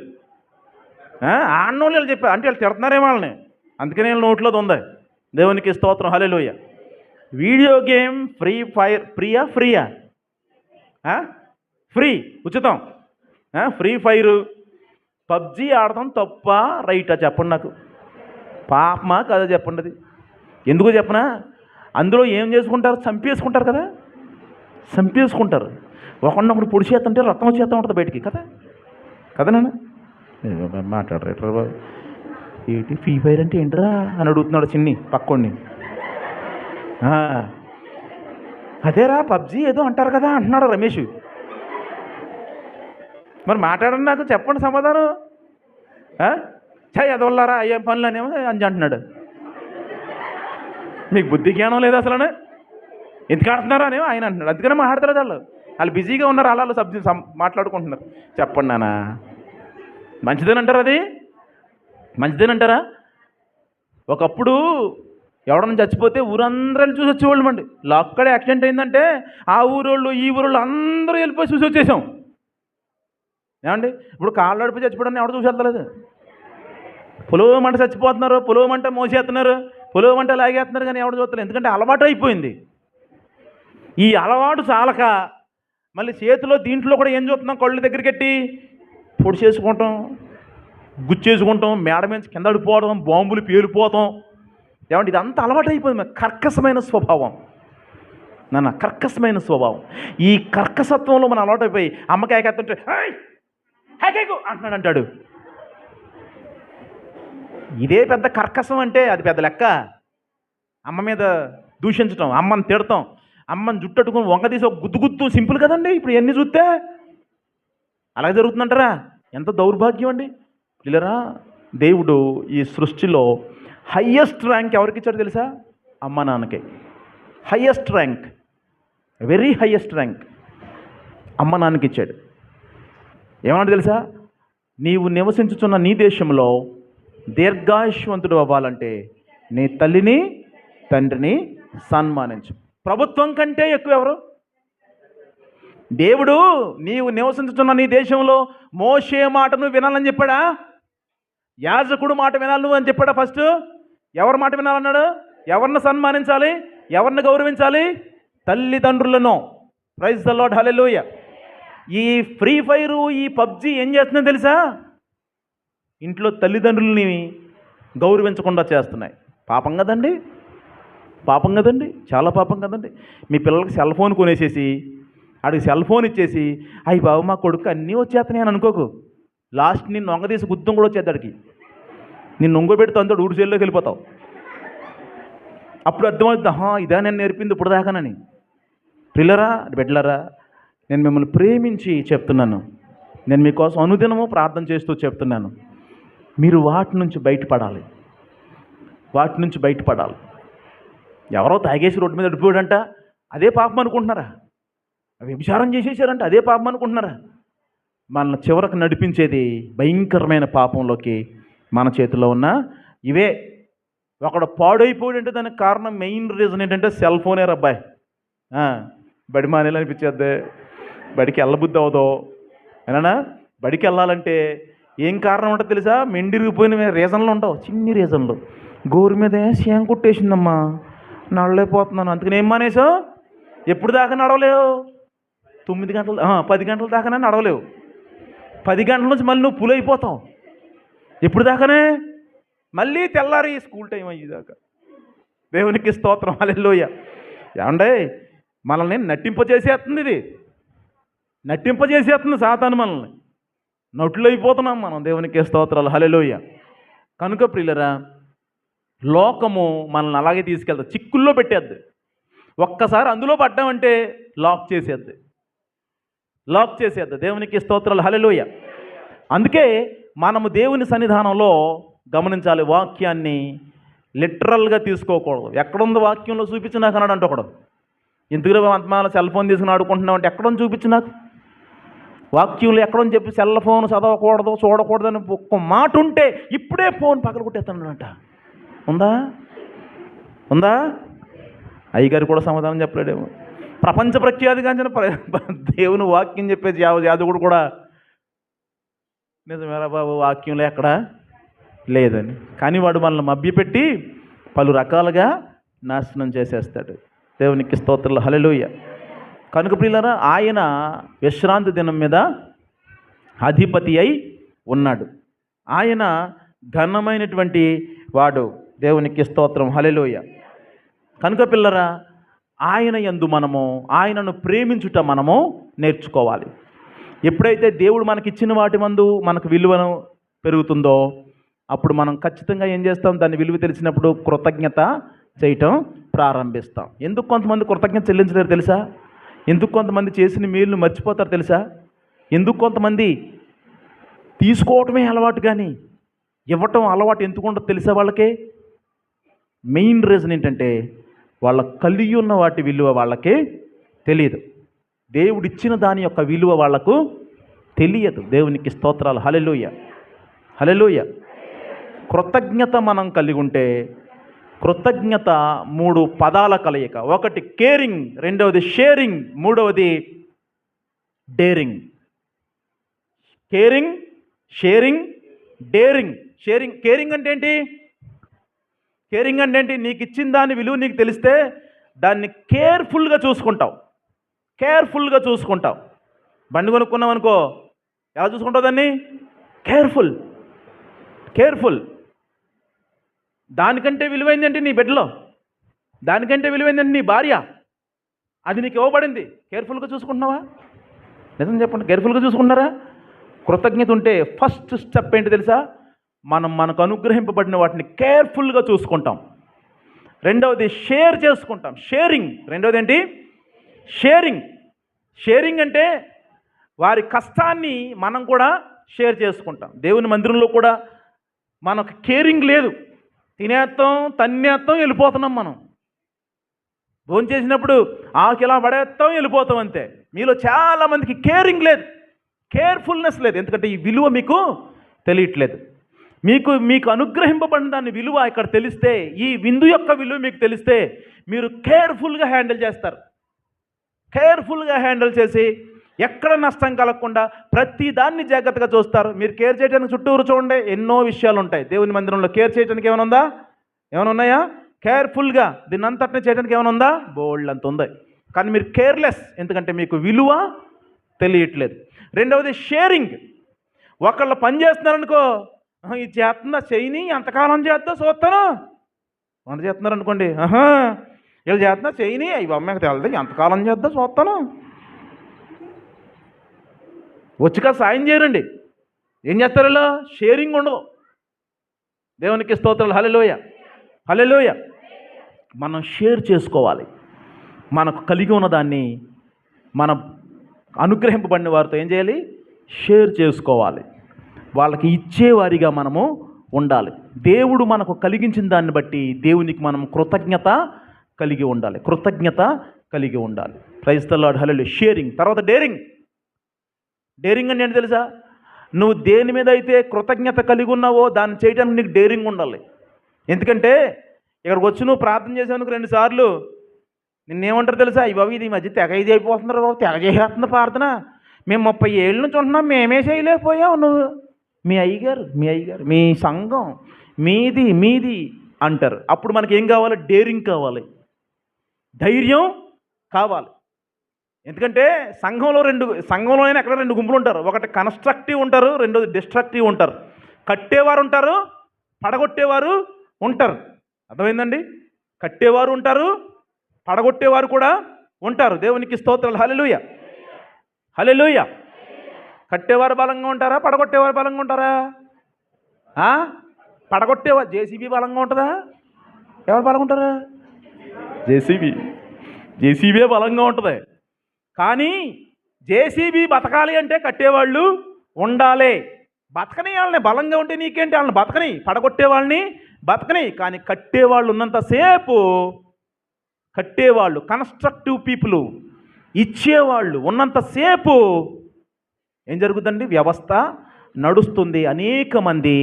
ఆడినోళ్ళు చెప్పారు అంటే వాళ్ళు తిడుతున్నారేమో వాళ్ళని, అందుకనే వీళ్ళ నోట్లోది ఉంది. దేవునికి స్తోత్రం. హల్లెలూయా. వీడియో గేమ్ ఫ్రీయా? ఫ్రీ, ఉచితం. ఫ్రీ ఫైరు, పబ్జీ ఆడతాం తప్ప రైటా? చెప్పండి నాకు. పాపమా కదా? చెప్పండి. అది ఎందుకో చెప్పనా? అందులో ఏం చేసుకుంటారు? చంపేసుకుంటారు కదా. చంపేసుకుంటారు. ఒకరినొకడు పొడి చేస్తుంటే రక్తం వచ్చేస్తూ ఉంటుంది బయటికి కదా నాన్న? మాట్లాడరు బాబు. ఏంటి ఫ్రీ ఫైర్ అంటే ఏంటరా అని అడుగుతున్నాడు చిన్ని పక్కోడిని. అదేరా పబ్జీ ఏదో అంటారు కదా అంటున్నాడు రమేష్. మరి మాట్లాడండి, నాకు చెప్పండి సమాధానం. చై అదొల్లారా అయ్యే పనులు అనేమో అని అంటున్నాడు. మీకు బుద్ధి జ్ఞానం లేదు అసలు, ఎందుకు ఆడుతున్నారా అని ఆయన అంటున్నాడు. అందుకనే మాట్లాడతారు వాళ్ళు బిజీగా ఉన్నారు, వాళ్ళు మాట్లాడుకుంటున్నారు. చెప్పండి నాన్న, మంచిదేనంటారా? అది మంచిదేనంటారా? ఒకప్పుడు ఎవడన్నా చచ్చిపోతే ఊరందరూ చూసి వచ్చేవాళ్ళం అండి. అక్కడే యాక్సిడెంట్ అయిందంటే ఆ ఊరోళ్ళు ఈ ఊరోళ్ళు అందరూ వెళ్ళిపోయి చూసి వచ్చేసాం. ఏమండి, ఇప్పుడు కాళ్ళు అడిపి చచ్చిపోవడానికి ఎవడ చూసి వెళ్తలేదు. పొలవమంట చచ్చిపోతున్నారు, పొలవమంట మోసేస్తున్నారు, పొలవమంట లాగేస్తున్నారు, కానీ ఎవడ చూస్తలేదు. ఎందుకంటే అలవాటు అయిపోయింది. ఈ అలవాటు చాలక మళ్ళీ చేతిలో దీంట్లో కూడా ఏం చూస్తున్నాం, కళ్ళు దగ్గరికి పెట్టి పొడి చేసుకుంటాం, గుచ్చేసుకుంటాం, మేడ మీద కింద అడిపోవడం, బాంబులు పేలిపోతాం. ఏమంటే ఇదంతా అలవాటు అయిపోయింది. కర్కశమైన స్వభావం నాన్న, కర్కశమైన స్వభావం. ఈ కర్కసత్వంలో మనం అలవాటు అయిపోయి అమ్మకి ఏకెత్తుంటే అంటున్నాడు అంటాడు. ఇదే పెద్ద కర్కశం అంటే అది పెద్ద లెక్క. అమ్మ మీద దూషించటం, అమ్మని తిడతాం, అమ్మని జుట్టట్టుకుని వంక తీసి ఒక గుద్దు సింపుల్ కదండి. ఇప్పుడు ఎన్ని చూస్తే అలాగే జరుగుతుందంటారా? ఎంత దౌర్భాగ్యం అండి. పిల్లరా, దేవుడు ఈ సృష్టిలో హయ్యెస్ట్ ర్యాంక్ ఎవరికి ఇచ్చాడు తెలుసా? అమ్మ నాన్నకే. Highest rank, very highest rank అమ్మ నాన్నకి ఇచ్చాడు. ఏమన్నా తెలుసా? నీవు నివసించుచున్న నీ దేశంలో దీర్ఘాయుష్వంతుడు అవ్వాలంటే నీ తల్లిని తండ్రిని సన్మానించు. ప్రభుత్వం కంటే ఎక్కువ ఎవరు? దేవుడు నీవు నివసించుతున్న నీ దేశంలో మోషే మాటను వినాలని చెప్పాడా? యాజకుడు మాట వినాలి నువ్వు అని చెప్పాడా? ఫస్ట్ ఎవరి మాట వినాలన్నాడు? ఎవరిని సన్మానించాలి, ఎవరిని గౌరవించాలి? తల్లిదండ్రులను. ప్రైజ్ ద లార్డ్, హల్లెలూయా. ఈ ఫ్రీ ఫైరు, ఈ పబ్జి ఏం చేస్తుందో తెలుసా? ఇంట్లో తల్లిదండ్రులని గౌరవించకుండా చేస్తున్నాయి. పాపం కదండి, పాపం కదండి, చాలా పాపం కదండి. మీ పిల్లలకి సెల్ ఫోన్ కొనేసేసి ఆడికి సెల్ ఫోన్ ఇచ్చేసి అయ్యి బాబు మా కొడుకు అన్నీ వచ్చేస్తున్నాయి అని అనుకోకు. లాస్ట్ నిన్ను నొంగ తీసి గుద్దం కూడా వచ్చేద్దాడికి. నిన్ను నొంగబెడితే అంతా ఊడి జైల్లోకి వెళ్ళిపోతావు. అప్పుడు అర్థమవుతుంది, ఇదా నేను నేర్పింది ఇప్పుడు దాకానని. పిల్లరా బిడ్డలరా, నేను మిమ్మల్ని ప్రేమించి చెప్తున్నాను, నేను మీకోసం అనుదినము ప్రార్థన చేస్తూ చెప్తున్నాను. మీరు వాటి నుంచి బయటపడాలి, వాటి నుంచి బయటపడాలి. ఎవరో తాగేసి రోడ్డు మీద నడిపోయాడంట, అదే పాపం అనుకుంటున్నారా? వ్యభిచారం చేసేసారంట, అదే పాపం అనుకుంటున్నారా? మన చివరకు నడిపించేది భయంకరమైన పాపంలోకి మన చేతిలో ఉన్న ఇవే. ఒకడు పాడైపోయాడంటే దానికి కారణం, మెయిన్ రీజన్ ఏంటంటే సెల్ ఫోనే రబ్బాయి. బడి మానేలా అనిపించేద్దే, బడికి వెళ్ళబుద్ధి అవదో ఏనా? బడికి వెళ్ళాలంటే ఏం కారణం ఉంటుంది తెలుసా? మెండిరిగిపోయిన రీజన్లు ఉండవు, చిన్ని రీజన్లు. గోరు మీద సేం కుట్టేసిందమ్మా, నడలేకపోతున్నాను, అందుకని ఏం మానేసావు? ఎప్పుడు దాకా నడవలేవు? 9 గంటలు 10 గంటల దాకానే నడవలేవు. 10 గంటల నుంచి మళ్ళీ నువ్వు పులైపోతావు. ఎప్పుడు దాకానే? మళ్ళీ తెల్లారి స్కూల్ టైం అయ్యేదాకా. దేవునికి స్తోత్రం, హల్లెలూయా. ఏమండే, మనల్ని నటింపజేసేస్తుంది, ఇది నటింపజేసేస్తుంది సాతాను మనల్ని. నటులు అయిపోతున్నాం మనం. దేవునికి స్తోత్రాలు, హల్లెలూయా. కనుక ప్రియులరా, లోకము మనల్ని అలాగే తీసుకెళ్తుంది, చిక్కుల్లో పెట్టేద్ది. ఒక్కసారి అందులో పడ్డామంటే లాక్ చేసేద్ది, లాక్ చేసేద్ది. దేవునికి స్తోత్రాలు, హల్లెలూయా. అందుకే మనము దేవుని సన్నిధానంలో గమనించాలి, వాక్యాన్ని లిటరల్గా తీసుకోకూడదు. ఎక్కడుంది వాక్యంలో చూపించి నాకు అన్నాడు అంటే ఒకడు. ఎందుకు అంతమాల సెల్ ఫోన్ తీసుకుని ఆడుకుంటున్నావు అంటే ఎక్కడని చూపించి నాకు. వాక్యంలో ఎక్కడని చెప్పి సెల్ ఫోన్ చదవకూడదు చూడకూడదు అని ఒక్క మాట ఉంటే ఇప్పుడే ఫోన్ పక్కన కొట్టేస్తానంట. ఉందా? ఉందా? అయ్యగారు కూడా సమాధానం చెప్పలేడేమో. ప్రపంచ ప్రఖ్యాతిగాంచిన దేవుని వాక్యం చెప్పేసి యాదవుడు కూడా నిజమేరా బాబు వాక్యంలో ఎక్కడ లేదని. కానీ వాడు మనల్ని మభ్యపెట్టి పలు రకాలుగా నాశనం చేసేస్తాడు. దేవునికి స్తోత్రాలు, హల్లెలూయా. కనుక ప్రియులారా, ఆయన విశ్రాంతి దినం మీద అధిపతి అయి ఉన్నాడు. ఆయన ఘనమైనటువంటి వాడు. దేవునికి స్తోత్రం, హల్లెలూయా. కనుక పిల్లరా, ఆయన యందు మనము ఆయనను ప్రేమించుట మనము నేర్చుకోవాలి. ఎప్పుడైతే దేవుడు మనకిచ్చిన వాటి మందు మనకు విలువను పెరుగుతుందో అప్పుడు మనం ఖచ్చితంగా ఏం చేస్తాం? దాని విలువ తెలిసినప్పుడు కృతజ్ఞత చేయటం ప్రారంభిస్తాం. ఎందుకు కొంతమంది కృతజ్ఞత చెల్లించలేరు తెలుసా? ఎందుకు కొంతమంది చేసిన మేలును మర్చిపోతారు తెలుసా? ఎందుకు కొంతమంది తీసుకోవటమే అలవాటు కానీ ఇవ్వటం అలవాటు ఎందుకు ఉండదు తెలుసా? వాళ్ళకే మెయిన్ రీజన్ ఏంటంటే వాళ్ళ కలిగి ఉన్న వాటి విలువ వాళ్ళకి తెలియదు. దేవుడిచ్చిన దాని యొక్క విలువ వాళ్లకు తెలియదు. దేవునికి స్తోత్రాలు. హల్లెలూయా, హల్లెలూయా. కృతజ్ఞత మనం కలిగి ఉంటే, కృతజ్ఞత 3 పదాల కలయిక. ఒకటి కేరింగ్, రెండవది షేరింగ్, మూడవది daring. Caring, sharing, daring. Caring అంటే ఏంటి? కేరింగ్ అంటే ఏంటి? నీకు ఇచ్చిన దాని విలువ నీకు తెలిస్తే దాన్ని కేర్ఫుల్గా చూసుకుంటావు. కేర్ఫుల్గా చూసుకుంటావు. బండి కొనుక్కున్నావు అనుకో, ఎలా చూసుకుంటావు దాన్ని? కేర్ఫుల్. దానికంటే విలువైందంటే నీ బిడ్డలో, దానికంటే విలువైందంటే నీ భార్య. అది నీకు ఇవ్వబడింది. కేర్ఫుల్గా చూసుకుంటున్నావా? నిజం చెప్పండి, కేర్ఫుల్గా చూసుకుంటున్నారా? కృతజ్ఞత ఉంటే ఫస్ట్ స్టెప్ ఏంటి తెలుసా? మనకు అనుగ్రహింపబడిన వాటిని కేర్ఫుల్గా చూసుకుంటాం. రెండవది షేర్ చేసుకుంటాం, షేరింగ్. రెండవది ఏంటి? షేరింగ్ అంటే వారి కష్టాన్ని మనం కూడా షేర్ చేసుకుంటాం. దేవుని మందిరంలో కూడా మనకు కేరింగ్ లేదు. తినేస్తాం, తన్నేస్తాం, వెళ్ళిపోతున్నాం. మనం భోజనం చేసినప్పుడు ఆకిలా పడేస్తాం, వెళ్ళిపోతాం, అంతే. మీలో చాలామందికి కేరింగ్ లేదు, కేర్ఫుల్నెస్ లేదు. ఎందుకంటే ఈ విలువ మీకు తెలియట్లేదు. మీకు అనుగ్రహింపబడిన దాని విలువ ఇక్కడ తెలిస్తే, ఈ విందు యొక్క విలువ మీకు తెలిస్తే మీరు కేర్ఫుల్గా హ్యాండిల్ చేస్తారు. కేర్ఫుల్గా హ్యాండిల్ చేసి ఎక్కడ నష్టం కలగకుండా ప్రతి దాన్ని జాగ్రత్తగా చూస్తారు. మీరు కేర్ చేయడానికి చుట్టూరు చూడండి, ఎన్నో విషయాలు ఉంటాయి. దేవుని మందిరంలో కేర్ చేయడానికి ఏమైనా ఉన్నాయా? కేర్ఫుల్గా దీన్ని అంతటిని చేయడానికి ఏమైనా ఉందా? బోల్డ్ అంత ఉంది. కానీ మీరు కేర్లెస్, ఎందుకంటే మీకు విలువ తెలియట్లేదు. రెండవది షేరింగ్. ఒకళ్ళు పని చేస్తున్నారనుకో, ఇది చేస్తుందా, చేయని, ఎంతకాలం చేద్దా చూస్తాను. వంట చేస్తున్నారు అనుకోండి, వీళ్ళు చేస్తున్నా, చేయని, అవి అమ్మాయికి తెలదు, ఎంతకాలం చేద్దా చూస్తాను. వచ్చిగా సాయం చేయరండి. ఏం చేస్తారు వీళ్ళు? షేరింగ్ ఉండదు. దేవునికి స్తోత్రాలు. హల్లెలూయా, హల్లెలూయా. మనం షేర్ చేసుకోవాలి. మనకు కలిగి ఉన్నదాన్ని మన అనుగ్రహింపబడిన వారితో ఏం చేయాలి? షేర్ చేసుకోవాలి. వాళ్ళకి ఇచ్చేవారిగా మనము ఉండాలి. దేవుడు మనకు కలిగించిన దాన్ని బట్టి దేవునికి మనం కృతజ్ఞత కలిగి ఉండాలి. Praise the lord. Hallelujah. Sharing. తర్వాత డేరింగ్ అంటే ఏంటి తెలుసా? నువ్వు దేని మీద అయితే కృతజ్ఞత కలిగి ఉన్నావో దాన్ని చేయడానికి నీకు డేరింగ్ ఉండాలి. ఎందుకంటే ఇక్కడికి వచ్చి నువ్వు ప్రార్థన చేసేందుకు 2 సార్లు నిన్నేమంటారు తెలుసా? బాబు ఇది ఈ మధ్య తెగ ఇది అయిపోతున్నారు బాబు, తెగ చేసేస్తుంది ప్రార్థన, మేము 30 ఏళ్ళ నుంచి ఉంటున్నాం, మేమే చేయలేకపోయావు. నువ్వు మీ అయ్యగారు మీ సంఘం మీది అంటారు. అప్పుడు మనకి ఏం కావాలి? డేరింగ్ కావాలి, ధైర్యం కావాలి. ఎందుకంటే సంఘంలోనైనా ఎక్కడ 2 గుంపులు ఉంటారు. ఒకటి కన్స్ట్రక్టివ్ ఉంటారు, రెండోది డిస్ట్రక్టివ్ ఉంటారు. కట్టేవారు ఉంటారు, పడగొట్టేవారు ఉంటారు. అర్థమైందండి? కట్టేవారు ఉంటారు, పడగొట్టేవారు కూడా ఉంటారు. దేవునికి స్తోత్రాలు. హల్లెలూయా, హల్లెలూయా. కట్టేవారు బలంగా ఉంటారా, పడగొట్టేవారు బలంగా ఉంటారా? పడగొట్టేవారు. జేసీబీ బలంగా ఉంటుందా? ఎవరు బలంగా ఉంటారా? జేసీబీ బలంగా ఉంటుంది. కానీ జేసీబీ బతకాలి అంటే కట్టేవాళ్ళు ఉండాలి. బతకని వాళ్ళని, బలంగా ఉంటే నీకేంటి, వాళ్ళని బతకని, పడగొట్టే వాళ్ళని బతకని. కానీ కట్టేవాళ్ళు ఉన్నంతసేపు, కట్టేవాళ్ళు కన్స్ట్రక్టివ్ పీపుల్, ఇచ్చేవాళ్ళు ఉన్నంతసేపు ఏం జరుగుతుందండి? వ్యవస్థ నడుస్తుంది. అనేక మంది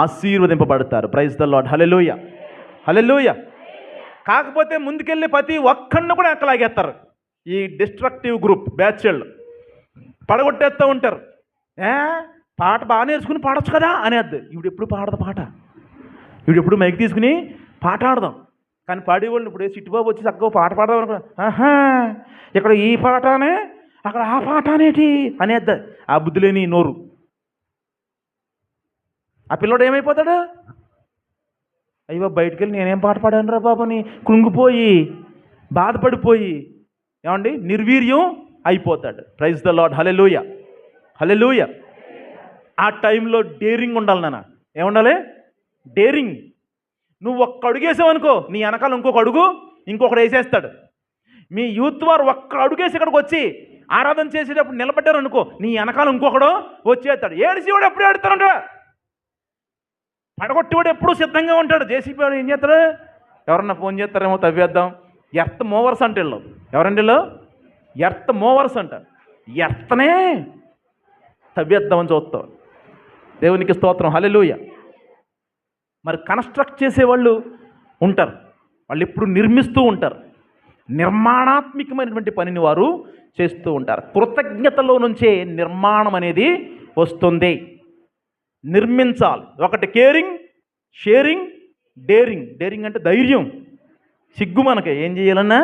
ఆశీర్వదింపబడతారు. Praise the lord. Hallelujah, hallelujah. కాకపోతే ముందుకెళ్ళి ప్రతి ఒక్కడిని కూడా ఎక్కలాగేస్తారు. ఈ డిస్ట్రక్టివ్ గ్రూప్ బ్యాచ్లు పడగొట్టేస్తూ ఉంటారు. పాట బాగా నేర్చుకుని పాడొచ్చు కదా అనేది. ఇప్పుడు ఎప్పుడు పాడదు పాట, ఇప్పుడు ఎప్పుడు మైక్ తీసుకుని పాట ఆడదాం. కానీ పాడేవాళ్ళు ఇప్పుడు చిట్టుబాబు వచ్చి చక్కగా పాట పాడదాం అనుకో, ఇక్కడ ఈ పాటనే, అక్కడ ఆ పాట అనేటి అనేద్ది. ఆ బుద్ధి లేని నోరు. ఆ పిల్లడు ఏమైపోతాడు? అయ్యో బయటికి వెళ్ళి నేనేం పాట పాడాను రా బాబుని కృంగిపోయి, బాధపడిపోయి, ఏమండి, నిర్వీర్యం అయిపోతాడు. Praise the lord. Hallelujah, hallelujah. ఆ టైంలో డేరింగ్ ఉండాలి నాన్న. ఏముండాలి? డేరింగ్. నువ్వు ఒక్క అడుగు వేసావనుకో, నీ వెనకాల ఇంకొకడు వేసేస్తాడు. మీ యూత్ వారు ఒక్క అడుగేసి ఇక్కడికి వచ్చి ఆరాధన చేసేటప్పుడు నిలబడ్డారు అనుకో, నీ వెనకాల ఇంకొకడు వచ్చేస్తాడు. ఏడిసేవాడు ఎప్పుడు ఆడుతాడంట, పడగొట్టేవాడు ఎప్పుడు సిద్ధంగా ఉంటాడు. జేసీబీ వాడు ఏం చేస్తాడు? ఎవరన్నా ఫోన్ చేస్తారేమో తవ్వేద్దాం. ఎర్త్ మూవర్స్ అంటే వీళ్ళు. ఎవరండి వీళ్ళు? ఎర్త్ మూవర్స్ అంట. ఎర్త్నే తవ్వేద్దామని చూస్తాం. దేవునికి స్తోత్రం, హల్లెలూయా. మరి కన్స్ట్రక్ట్ చేసేవాళ్ళు ఉంటారు, వాళ్ళు ఎప్పుడు నిర్మిస్తూ ఉంటారు. నిర్మాణాత్మకమైనటువంటి పనిని వారు చేస్తూ ఉంటారు. కృతజ్ఞతలో నుంచే నిర్మాణం అనేది వస్తుంది. నిర్మించాలి. ఒకటి కేరింగ్, షేరింగ్, డేరింగ్. డేరింగ్ అంటే ధైర్యం. సిగ్గు మనకి ఏం చేయాలన్నా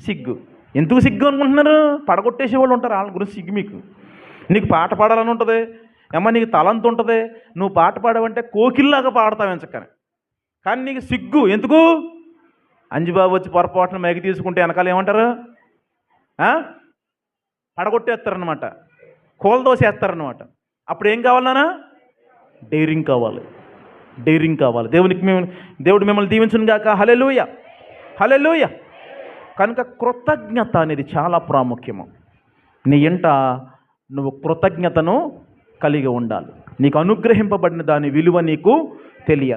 సిగ్గు. ఎందుకు సిగ్గు అనుకుంటున్నారు? పడగొట్టేసే వాళ్ళు ఉంటారు, వాళ్ళ గురించి సిగ్గు మీకు. నీకు పాట పాడాలని ఉంటుంది, ఏమన్నా నీకు తలంత ఉంటుంది, నువ్వు పాట పాడవంటే కోకిల్లాగా పాడతావు ఎంచక్కని. కానీ నీకు సిగ్గు ఎందుకు? అంజుబాబు వచ్చి పొరపాటున మైకి తీసుకుంటే వెనకాల ఏమంటారు? పడగొట్టేస్తారనమాట, కూలదోసేస్తారనమాట. అప్పుడు ఏం కావాలన్నా? డైరింగ్ కావాలి, డైరింగ్ కావాలి. దేవుడు మిమ్మల్ని దీవించును గాక. హల్లెలూయా, హల్లెలూయా. కనుక కృతజ్ఞత అనేది చాలా ప్రాముఖ్యము. నీ ఇంట నువ్వు కృతజ్ఞతను కలిగి ఉండాలి. నీకు అనుగ్రహింపబడిన దాని విలువ నీకు తెలియాలి.